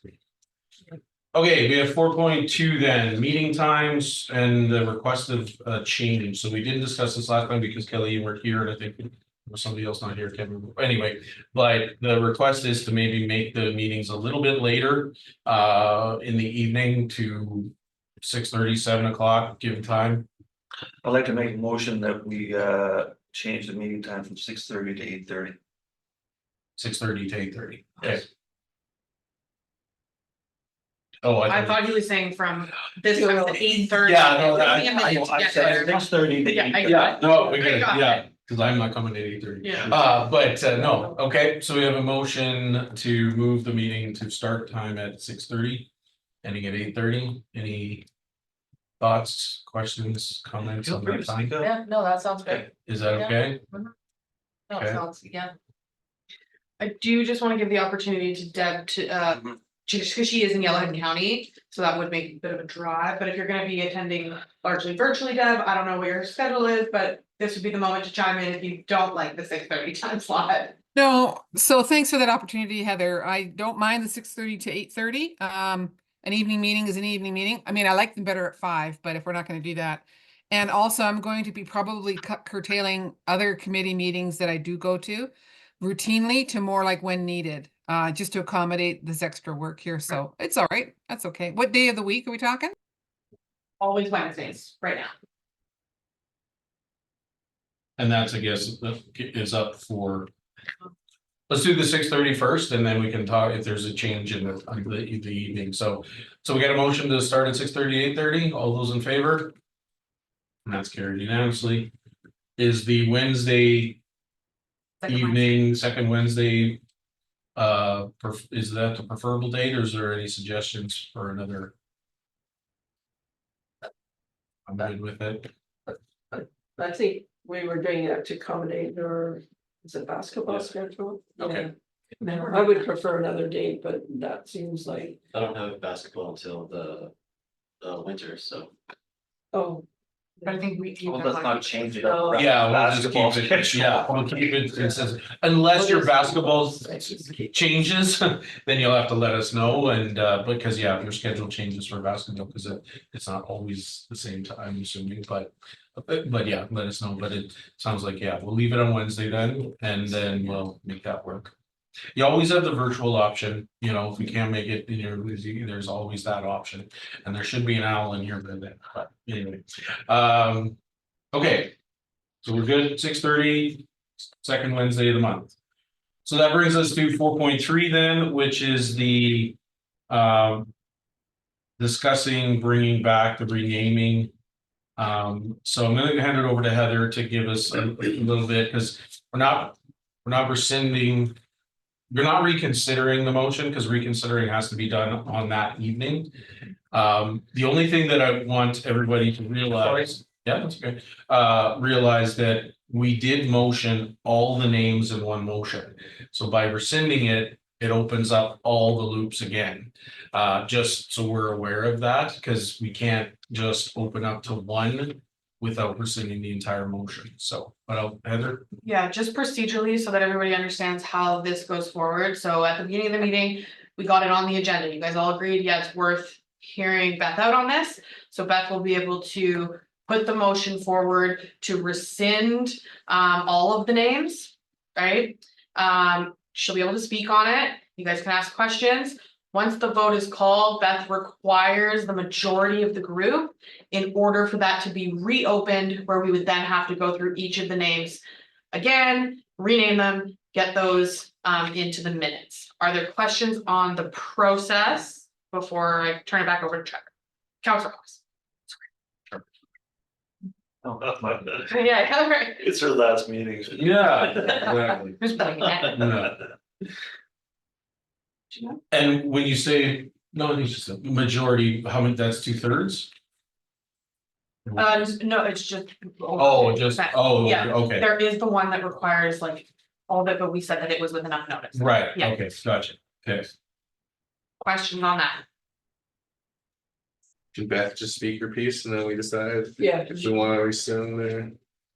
Okay, we have 4.2 then, meeting times and the request of change. So we didn't discuss this last time because Kelly, you weren't here, and I think there was somebody else not here, Kevin. Anyway, but the request is to maybe make the meetings a little bit later in the evening to 6:30, 7 o'clock, given time. I'd like to make a motion that we change the meeting time from 6:30 to 8:30. 6:30 to 8:30. Okay. Yes. Oh, I thought he was saying from this time to 8:30. Yeah, no, It'll I- be a minute to get there. 6:30 to Yeah, I 8:30. got it. no, we I got yeah, because I'm not coming at 8:30. Yeah. But no, okay, so we have a motion to move the meeting to start time at 6:30, ending at 8:30. Any thoughts, questions, comments Feel on free that to time? speak up. Yeah, no, that sounds good. Is that Yeah. okay? No, Okay. it sounds, yeah. I do just want to give the opportunity to Deb to, just because she is in Yellowhead County, so that would make a bit of a drive, but if you're gonna be attending largely virtually, Deb, I don't know what your schedule is, but this would be the moment to chime in if you don't like the 6:30 time slot. No, so thanks for that opportunity, Heather. I don't mind the 6:30 to 8:30. An evening meeting is an evening meeting. I mean, I like them better at 5, but if we're not going to do that. And also I'm going to be probably curtailing other committee meetings that I do go to routinely to more like when needed, just to accommodate this extra work here. So it's all right. That's okay. What day of the week are we talking? Always Wednesdays, right now. And that's, I guess, that is up for. Let's do the 6:30 first, and then we can talk if there's a change in the evening. So we got a motion to start at 6:30, 8:30. All those in favor? And that's carried unanimously. Is the Wednesday Second evening, second Wednesday, is that the preferable date, or is there any suggestions for another? I'm good with it. I think we were doing that to accommodate your, is it basketball Yeah. schedule? Okay. Yeah. I would prefer another date, but that seems like, I don't have basketball until the winter, so. oh. But I think we. Well, let's not change it No. up. Yeah, we'll just Basketball keep it, schedule. yeah, we'll keep it, it says, unless your basketball changes, then you'll have to let us know, and because, yeah, if your schedule changes for basketball, because it's not always the same time, I'm assuming, but yeah, let us know, but it sounds like, yeah, we'll leave it on Wednesday then, and then we'll make that work. You always have the virtual option, you know, if we can't make it, you know, there's always that option, and there should be an owl in here, but anyway. Okay, so we're good, 6:30, second Wednesday of the month. So that brings us to 4.3 then, which is the discussing bringing back the renaming. So I'm gonna hand it over to Heather to give us a little bit, because we're not rescinding. You're not reconsidering the motion, because reconsidering has to be done on that evening. The only thing that I want everybody to realize, yeah, that's okay. Realize that we did motion all the names in one motion. So by rescinding it, it opens up all the loops again. Just so we're aware of that, because we can't just open up to one without rescinding the entire motion. So, but Heather? Yeah, just procedurally so that everybody understands how this goes forward. So at the beginning of the meeting, we got it on the agenda. You guys all agreed, yeah, it's worth hearing Beth out on this. So Beth will be able to put the motion forward to rescind all of the names, right? She'll be able to speak on it. You guys can ask questions. Once the vote is called, Beth requires the majority of the group in order for that to be reopened, where we would then have to go through each of the names again, rename them, get those into the minutes. Are there questions on the process before I turn it back over to Chuck? Councilor Fox. No, that's my bad. Yeah, right. It's her last meeting. Yeah, exactly. Who's playing that? Yeah. And when you say, no, it's just a majority, how many, that's 2/3? No, it's just. Oh, just, oh, Yeah, okay, there is the one that requires like all of it, but we said that it was with enough notice. right, Yeah. okay, gotcha, okay. Questions on that? Can Beth just speak her piece and then we decide Yeah, if we wanna rescind there?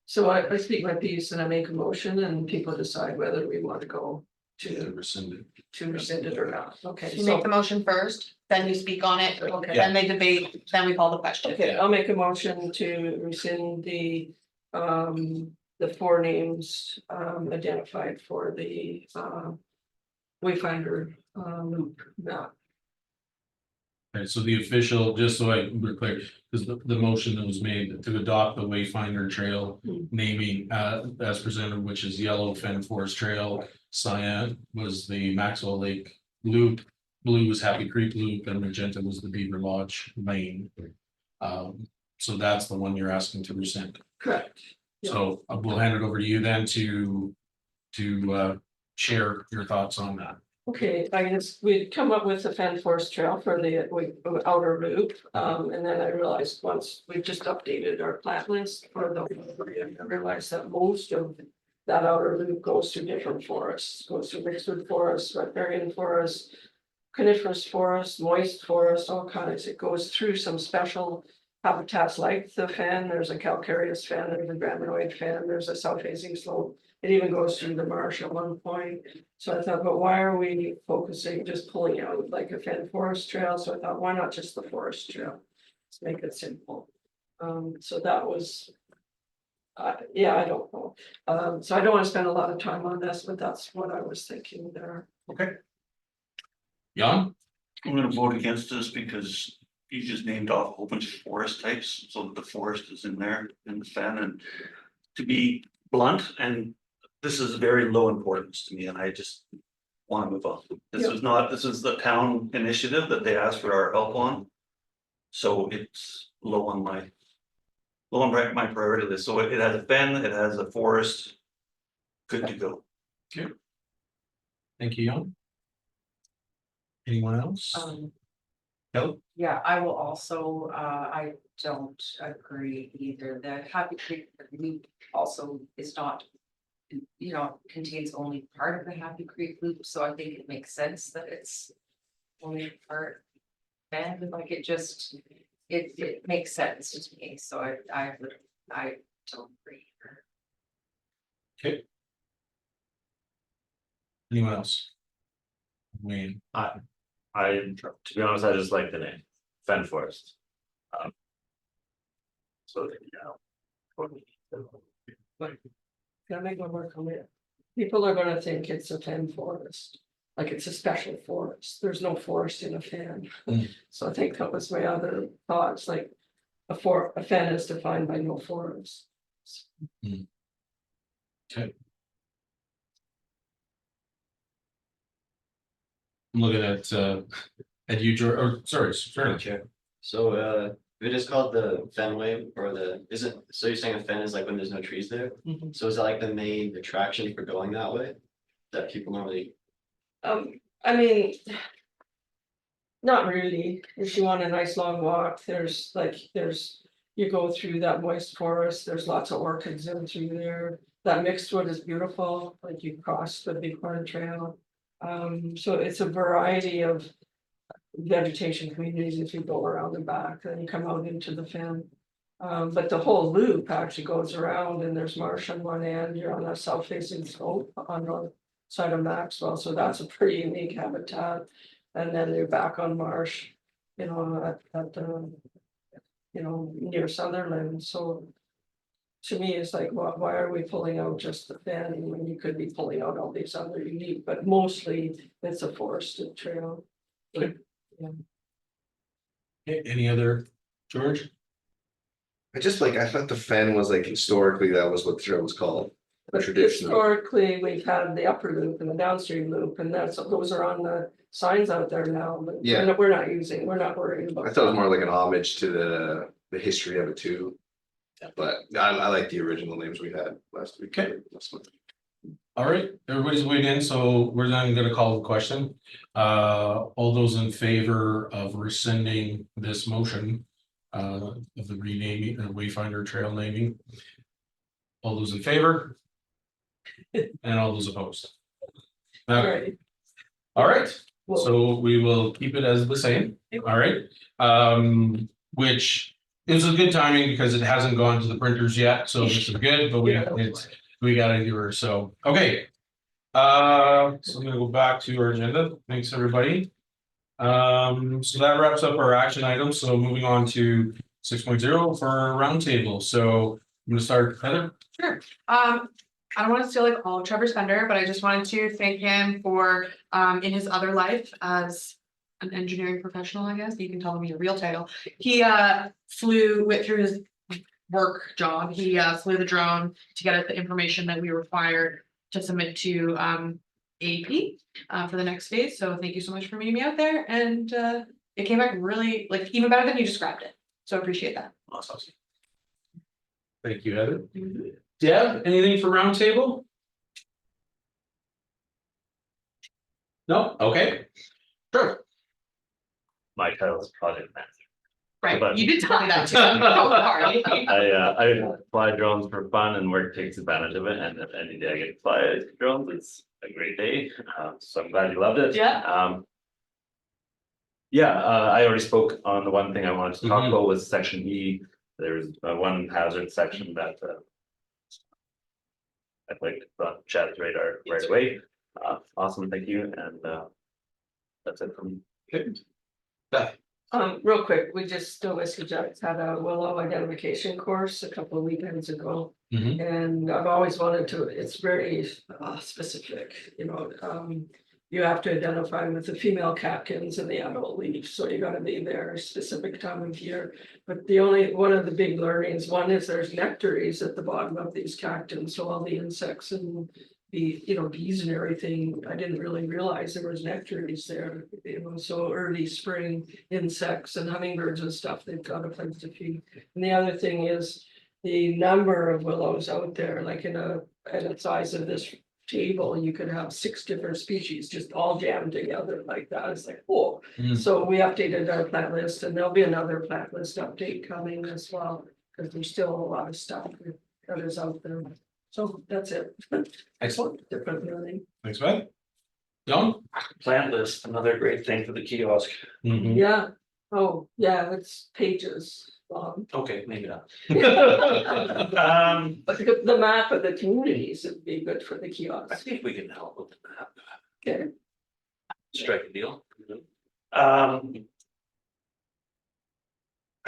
so I speak my piece and I make a motion and people decide whether we want to go To rescind it. to rescind it or not, okay, You make the so. motion first, then you speak on it, Okay. then they debate, then we call the question. Okay, I'll make a motion to rescind the 4 names identified for the Wayfinder loop map. Okay, so the official, just so we're clear, because the motion that was made to adopt the Wayfinder Trail naming as presented, which is yellow Fen Forest Trail, cyan was the Maxwell Lake Loop, blue was Happy Creek Loop, and magenta was the Beaver Lodge Lane. So that's the one you're asking to rescind. Correct. So we'll hand it over to you then to share your thoughts on that. Okay, I guess we'd come up with a Fen Forest Trail for the outer loop, and then I realized once we just updated our plat list for the, I realized that most of that outer loop goes through different forests, goes through mixed-wood forest, riparian forest, coniferous forest, moist forest, all kinds. It goes through some special habitats like the fen. There's a calcareous fen, there's a graminoid fen, there's a south-facing slope. It even goes through the marsh at one point. So I thought, but why are we focusing, just pulling out like a Fen Forest Trail? So I thought, why not just the forest trail? Let's make it simple. So that was. Yeah, I don't know. So I don't want to spend a lot of time on this, but that's what I was thinking there. Okay. Jan? I'm gonna vote against this because you just named off a whole bunch of forest types, so the forest is in there in the fen, and to be blunt, and this is very low importance to me, and I just want to move on. This is not, this is the town initiative that they asked for our help on. So it's low on my priority list. So it has a fen, it has a forest. Good to go. Okay. Thank you, Jan. Anyone else? No? Yeah, I will also, I don't agree either. The Happy Creek Loop also is not, you know, contains only part of the Happy Creek Loop, so I think it makes sense that it's only part. And like it just, it makes sense to me, so I don't agree. Okay. Anyone else? Wayne? To be honest, I just like the name, Fen Forest. So, Can I make one more comment? People are gonna think it's a fen forest, like it's a special forest. There's no forest in a fen. So I think that was my other thoughts, like a fen is defined by no forest. Okay. I'm looking at you, George, or sorry, certainly. Chair. So if it is called the Fenway or isn't, so you're saying a fen is like when there's no trees there? So is that like the main attraction for going that way? That people normally, I mean. Not really, if you want a nice long walk, you go through that moist forest, there's lots of orchids in through there. That mixed wood is beautiful, like you cross the Bighorn Trail. So it's a variety of vegetation communities if you go around the back, then you come out into the fen. But the whole loop actually goes around and there's marsh on one end, you're on a south facing slope on the side of Maxwell, so that's a pretty unique habitat. And then you're back on marsh, you know, you know, near Sutherland, so. To me, it's like, why are we pulling out just the Fanny when you could be pulling out all these other unique, but mostly it's a forested trail. Any other, George? I just like, I thought the Fen was like historically, that was what the trail was called. But Traditional. historically, we've had the upper loop and the downstream loop, and those are on the signs out there now, but Yeah. we're not worried about. I thought it was more like an homage to the history of it too. But I like the original names we had last week. Okay. All right, everybody's weighed in, so we're then gonna call the question. All those in favor of rescinding this motion. Of the renaming and Wayfinder Trail naming. All those in favor? And all those opposed? Okay, all right, Well, so we will keep it as the same, all right? Which is a good timing because it hasn't gone to the printers yet, so this is good, but we gotta do her, so, okay. So I'm gonna go back to our agenda, thanks, everybody. So that wraps up our action items, so moving on to 6.0 for roundtable, so I'm gonna start, Heather. Sure. I don't want to steal like all of Trevor's thunder, but I just wanted to thank him for, in his other life as an engineering professional, I guess, you can tell him your real title. He, went through his work job, he, flew the drone to get us the information that we required to submit to, AP, for the next phase. So thank you so much for meeting me out there, and, it came back really, like, even better than you described it. So I appreciate that. Awesome. Thank you, Heather. Deb, anything for roundtable? No, okay. Sure. My title is project manager. Right, But- you did tell me that too. Don't worry. I fly drones for fun and work takes advantage of it, and if any day I get to fly drones, it's a great day, so I'm glad you loved it. Yeah. Yeah, I already spoke on the one thing I wanted to talk Mhm. about was section E, there's one hazard section that I'd like to chat to radar right away, awesome, thank you, and that's it from me. Okay. Beth. Real quick, we just, the Whiskey Jacks had a willow identification course a couple of weekends ago. Mhm. And I've always wanted to, it's very specific, you know, you have to identify with the female catkins and the adult leaf, so you gotta be there a specific time of year. But one of the big learnings, one is there's nectaries at the bottom of these cactins, so all the insects and the, you know, bees and everything, I didn't really realize there was nectaries there, you know, so early spring insects and hummingbirds and stuff, they've got a place to feed. And the other thing is the number of willows out there, like at a size of this table, you could have 6 different species just all jammed together like that. It's like, whoa. Mm. So we updated our plant list, and there'll be another plant list update coming as well, because there's still a lot of stuff that is out there. So that's it. Excellent, Different learning. thanks, Beth. John? Plant list, another great thing for the kiosk. Mhm. Yeah, oh, yeah, it's pages long. Okay, maybe not. But the map of the communities would be good for the I kiosk. think we can help with that. Okay. Strike a deal. I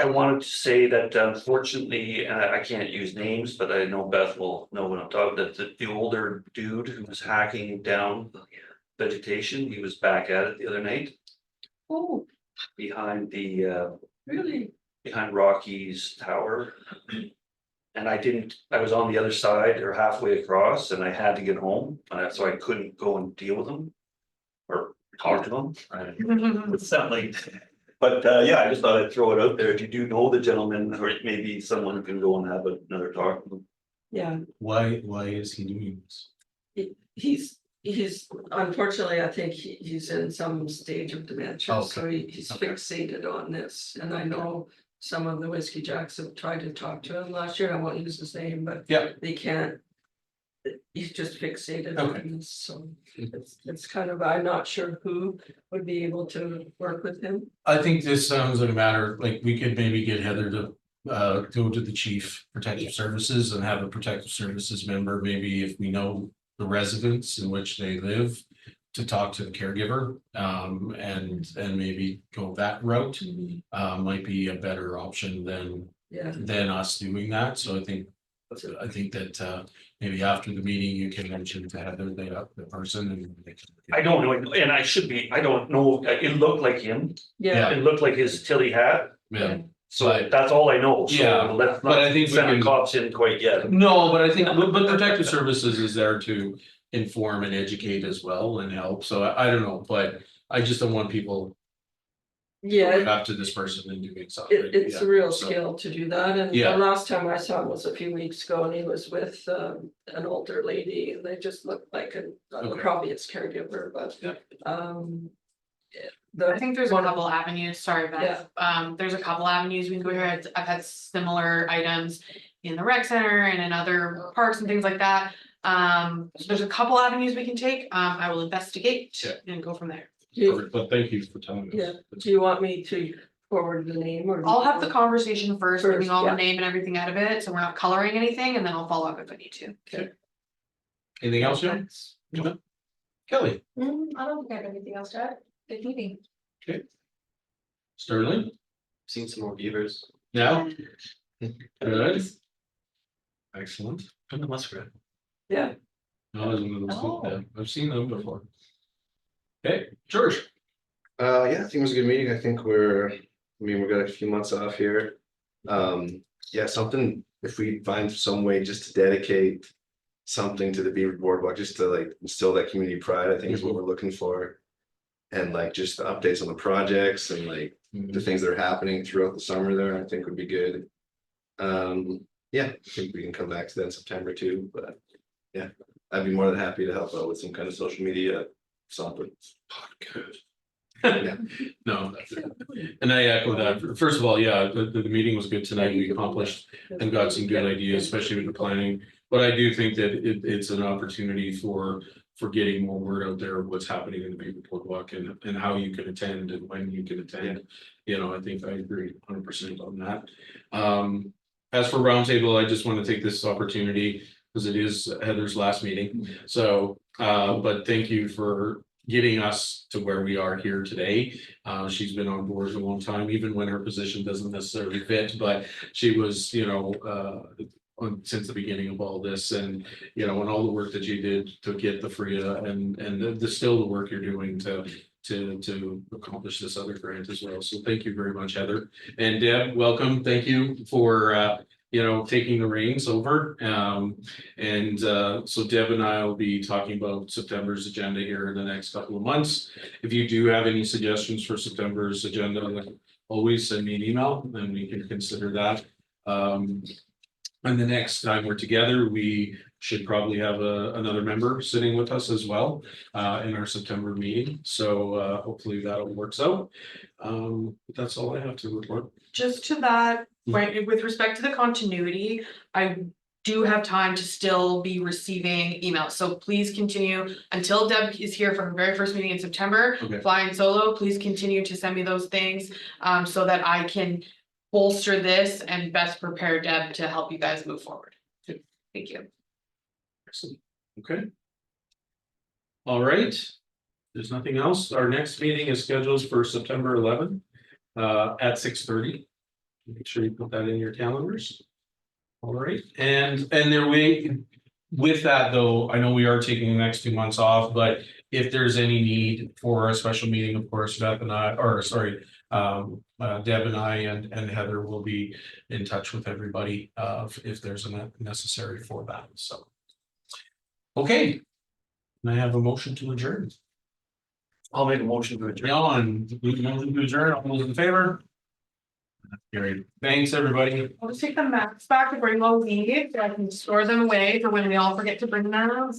wanted to say that unfortunately, and I can't use names, but I know Beth will know what I'm talking about, that the older dude who was hacking down vegetation, he was back at it the other night Oh, behind the really? behind Rocky's tower. And I was on the other side or halfway across and I had to get home, so I couldn't go and deal with him. Or talk to him. It sounded like, but yeah, I just thought I'd throw it out there. If you do know the gentleman, or maybe someone who can go and have another talk with him. Yeah, Why is he doing this? he's unfortunately, I think he's in some stage of dementia, so he's Okay. fixated on this, and I know. Some of the Whiskey Jacks have tried to talk to him last year, I won't use his name, but Yeah. they can't. He's just fixated Okay. on this, so it's kind of, I'm not sure who would be able to work with him. I think this sounds like a matter, like we could maybe get Heather to go to the chief protective services and have a protective services member, maybe if we know the residents in which they live. to talk to the caregiver, and maybe go that route. Might be a better option Yeah, than us doing that, so I think that, maybe after the meeting, you can mention to Heather, the person and. I don't know, and I don't know, it looked like him, yeah, it looked like his Tilly hat, Yeah, so But- that's all I know, Yeah, so let's but I not think we send the can- cops in quite yet. no, but I think, but protective services is there to inform and educate as well and help, so I don't know, but I just don't want people. yeah. Up to this person and doing something. It's a Yeah, real so- skill to do that, and the Yeah. last time I saw him was a few weeks ago, and he was with an older lady, and they just looked like Okay. probably its caregiver, but Yeah. I think there's a one- couple avenues, sorry Beth, there's a couple avenues we can go here, I've had similar items in the rec center and in other parks and things like that. So there's a couple avenues we can take, I will investigate Yeah. and go from there. do you, Perfect, but thank you for telling us. yeah, do you want me to forward the name or? I'll have the conversation first, leaving First, all the yeah. name and everything out of it, so we're not coloring anything, and then I'll follow up if I need to. Anything else, Jen? No? Kelly, I don't think I have anything else to add, good meeting. Sterling, Seen some more beavers. yeah, good. Excellent. And the muskrat. Yeah, No, there's one of those, Oh. yeah, I've seen them before. Okay, George, Yeah, I think it was a good meeting. I think we've got a few months off here. Yeah, something, if we find some way just to dedicate something to the Beaver Boardwalk, just to like instill that community pride, I think is what we're looking for. And like just the updates on the projects and like the things that are happening throughout the summer there, I think would be good. Yeah, I think we can come back to that in September too, but yeah, I'd be more than happy to help out with some kind of social media, something. good. Yeah. No, that's it. And I echo that. First of all, yeah, the meeting was good tonight. We accomplished and got some good ideas, especially with the planning. But I do think that it's an opportunity for getting more word out there of what's happening in the Beaver Boardwalk and how you can attend and when you can attend. You know, I think I agree 100% on that. As for roundtable, I just want to take this opportunity because it is Heather's last meeting. So, but thank you for getting us to where we are here today. She's been on board a long time, even when her position doesn't necessarily fit, but she was, since the beginning of all this and, and all the work that you did to get the FRIA and the work you're doing to accomplish this other grant as well. So thank you very much, Heather. And Deb, welcome. Thank you for, taking the reins over. So Deb and I will be talking about September's agenda here in the next couple of months. If you do have any suggestions for September's agenda, like always send me an email and we can consider that. And the next time we're together, we should probably have another member sitting with us as well in our September meeting. So hopefully that'll works out. That's all I have to report. Just to that, right, with respect to the continuity, I do have time to still be receiving emails, so please continue until Deb is here for her very first meeting in September. Okay. Flying solo, please continue to send me those things, so that I can bolster this and best prepare Deb to help you guys move forward. Okay. Thank you. Excellent. Okay. All right. There's nothing else. Our next meeting is scheduled for September 11th at 6:30. Make sure you put that in your calendars. All right, and with that though, I know we are taking the next 2 months off, but if there's any need for a special meeting, of course, Deb and I and Heather will be in touch with everybody if there's a necessary for that. So. Okay. Can I have a motion to adjourn? I'll make a motion to adjourn. John, motion to adjourn, all those in favor? Carried. Thanks, everybody. I'll just take the maps back to bring all these, so I can store them away for when we all forget to bring them.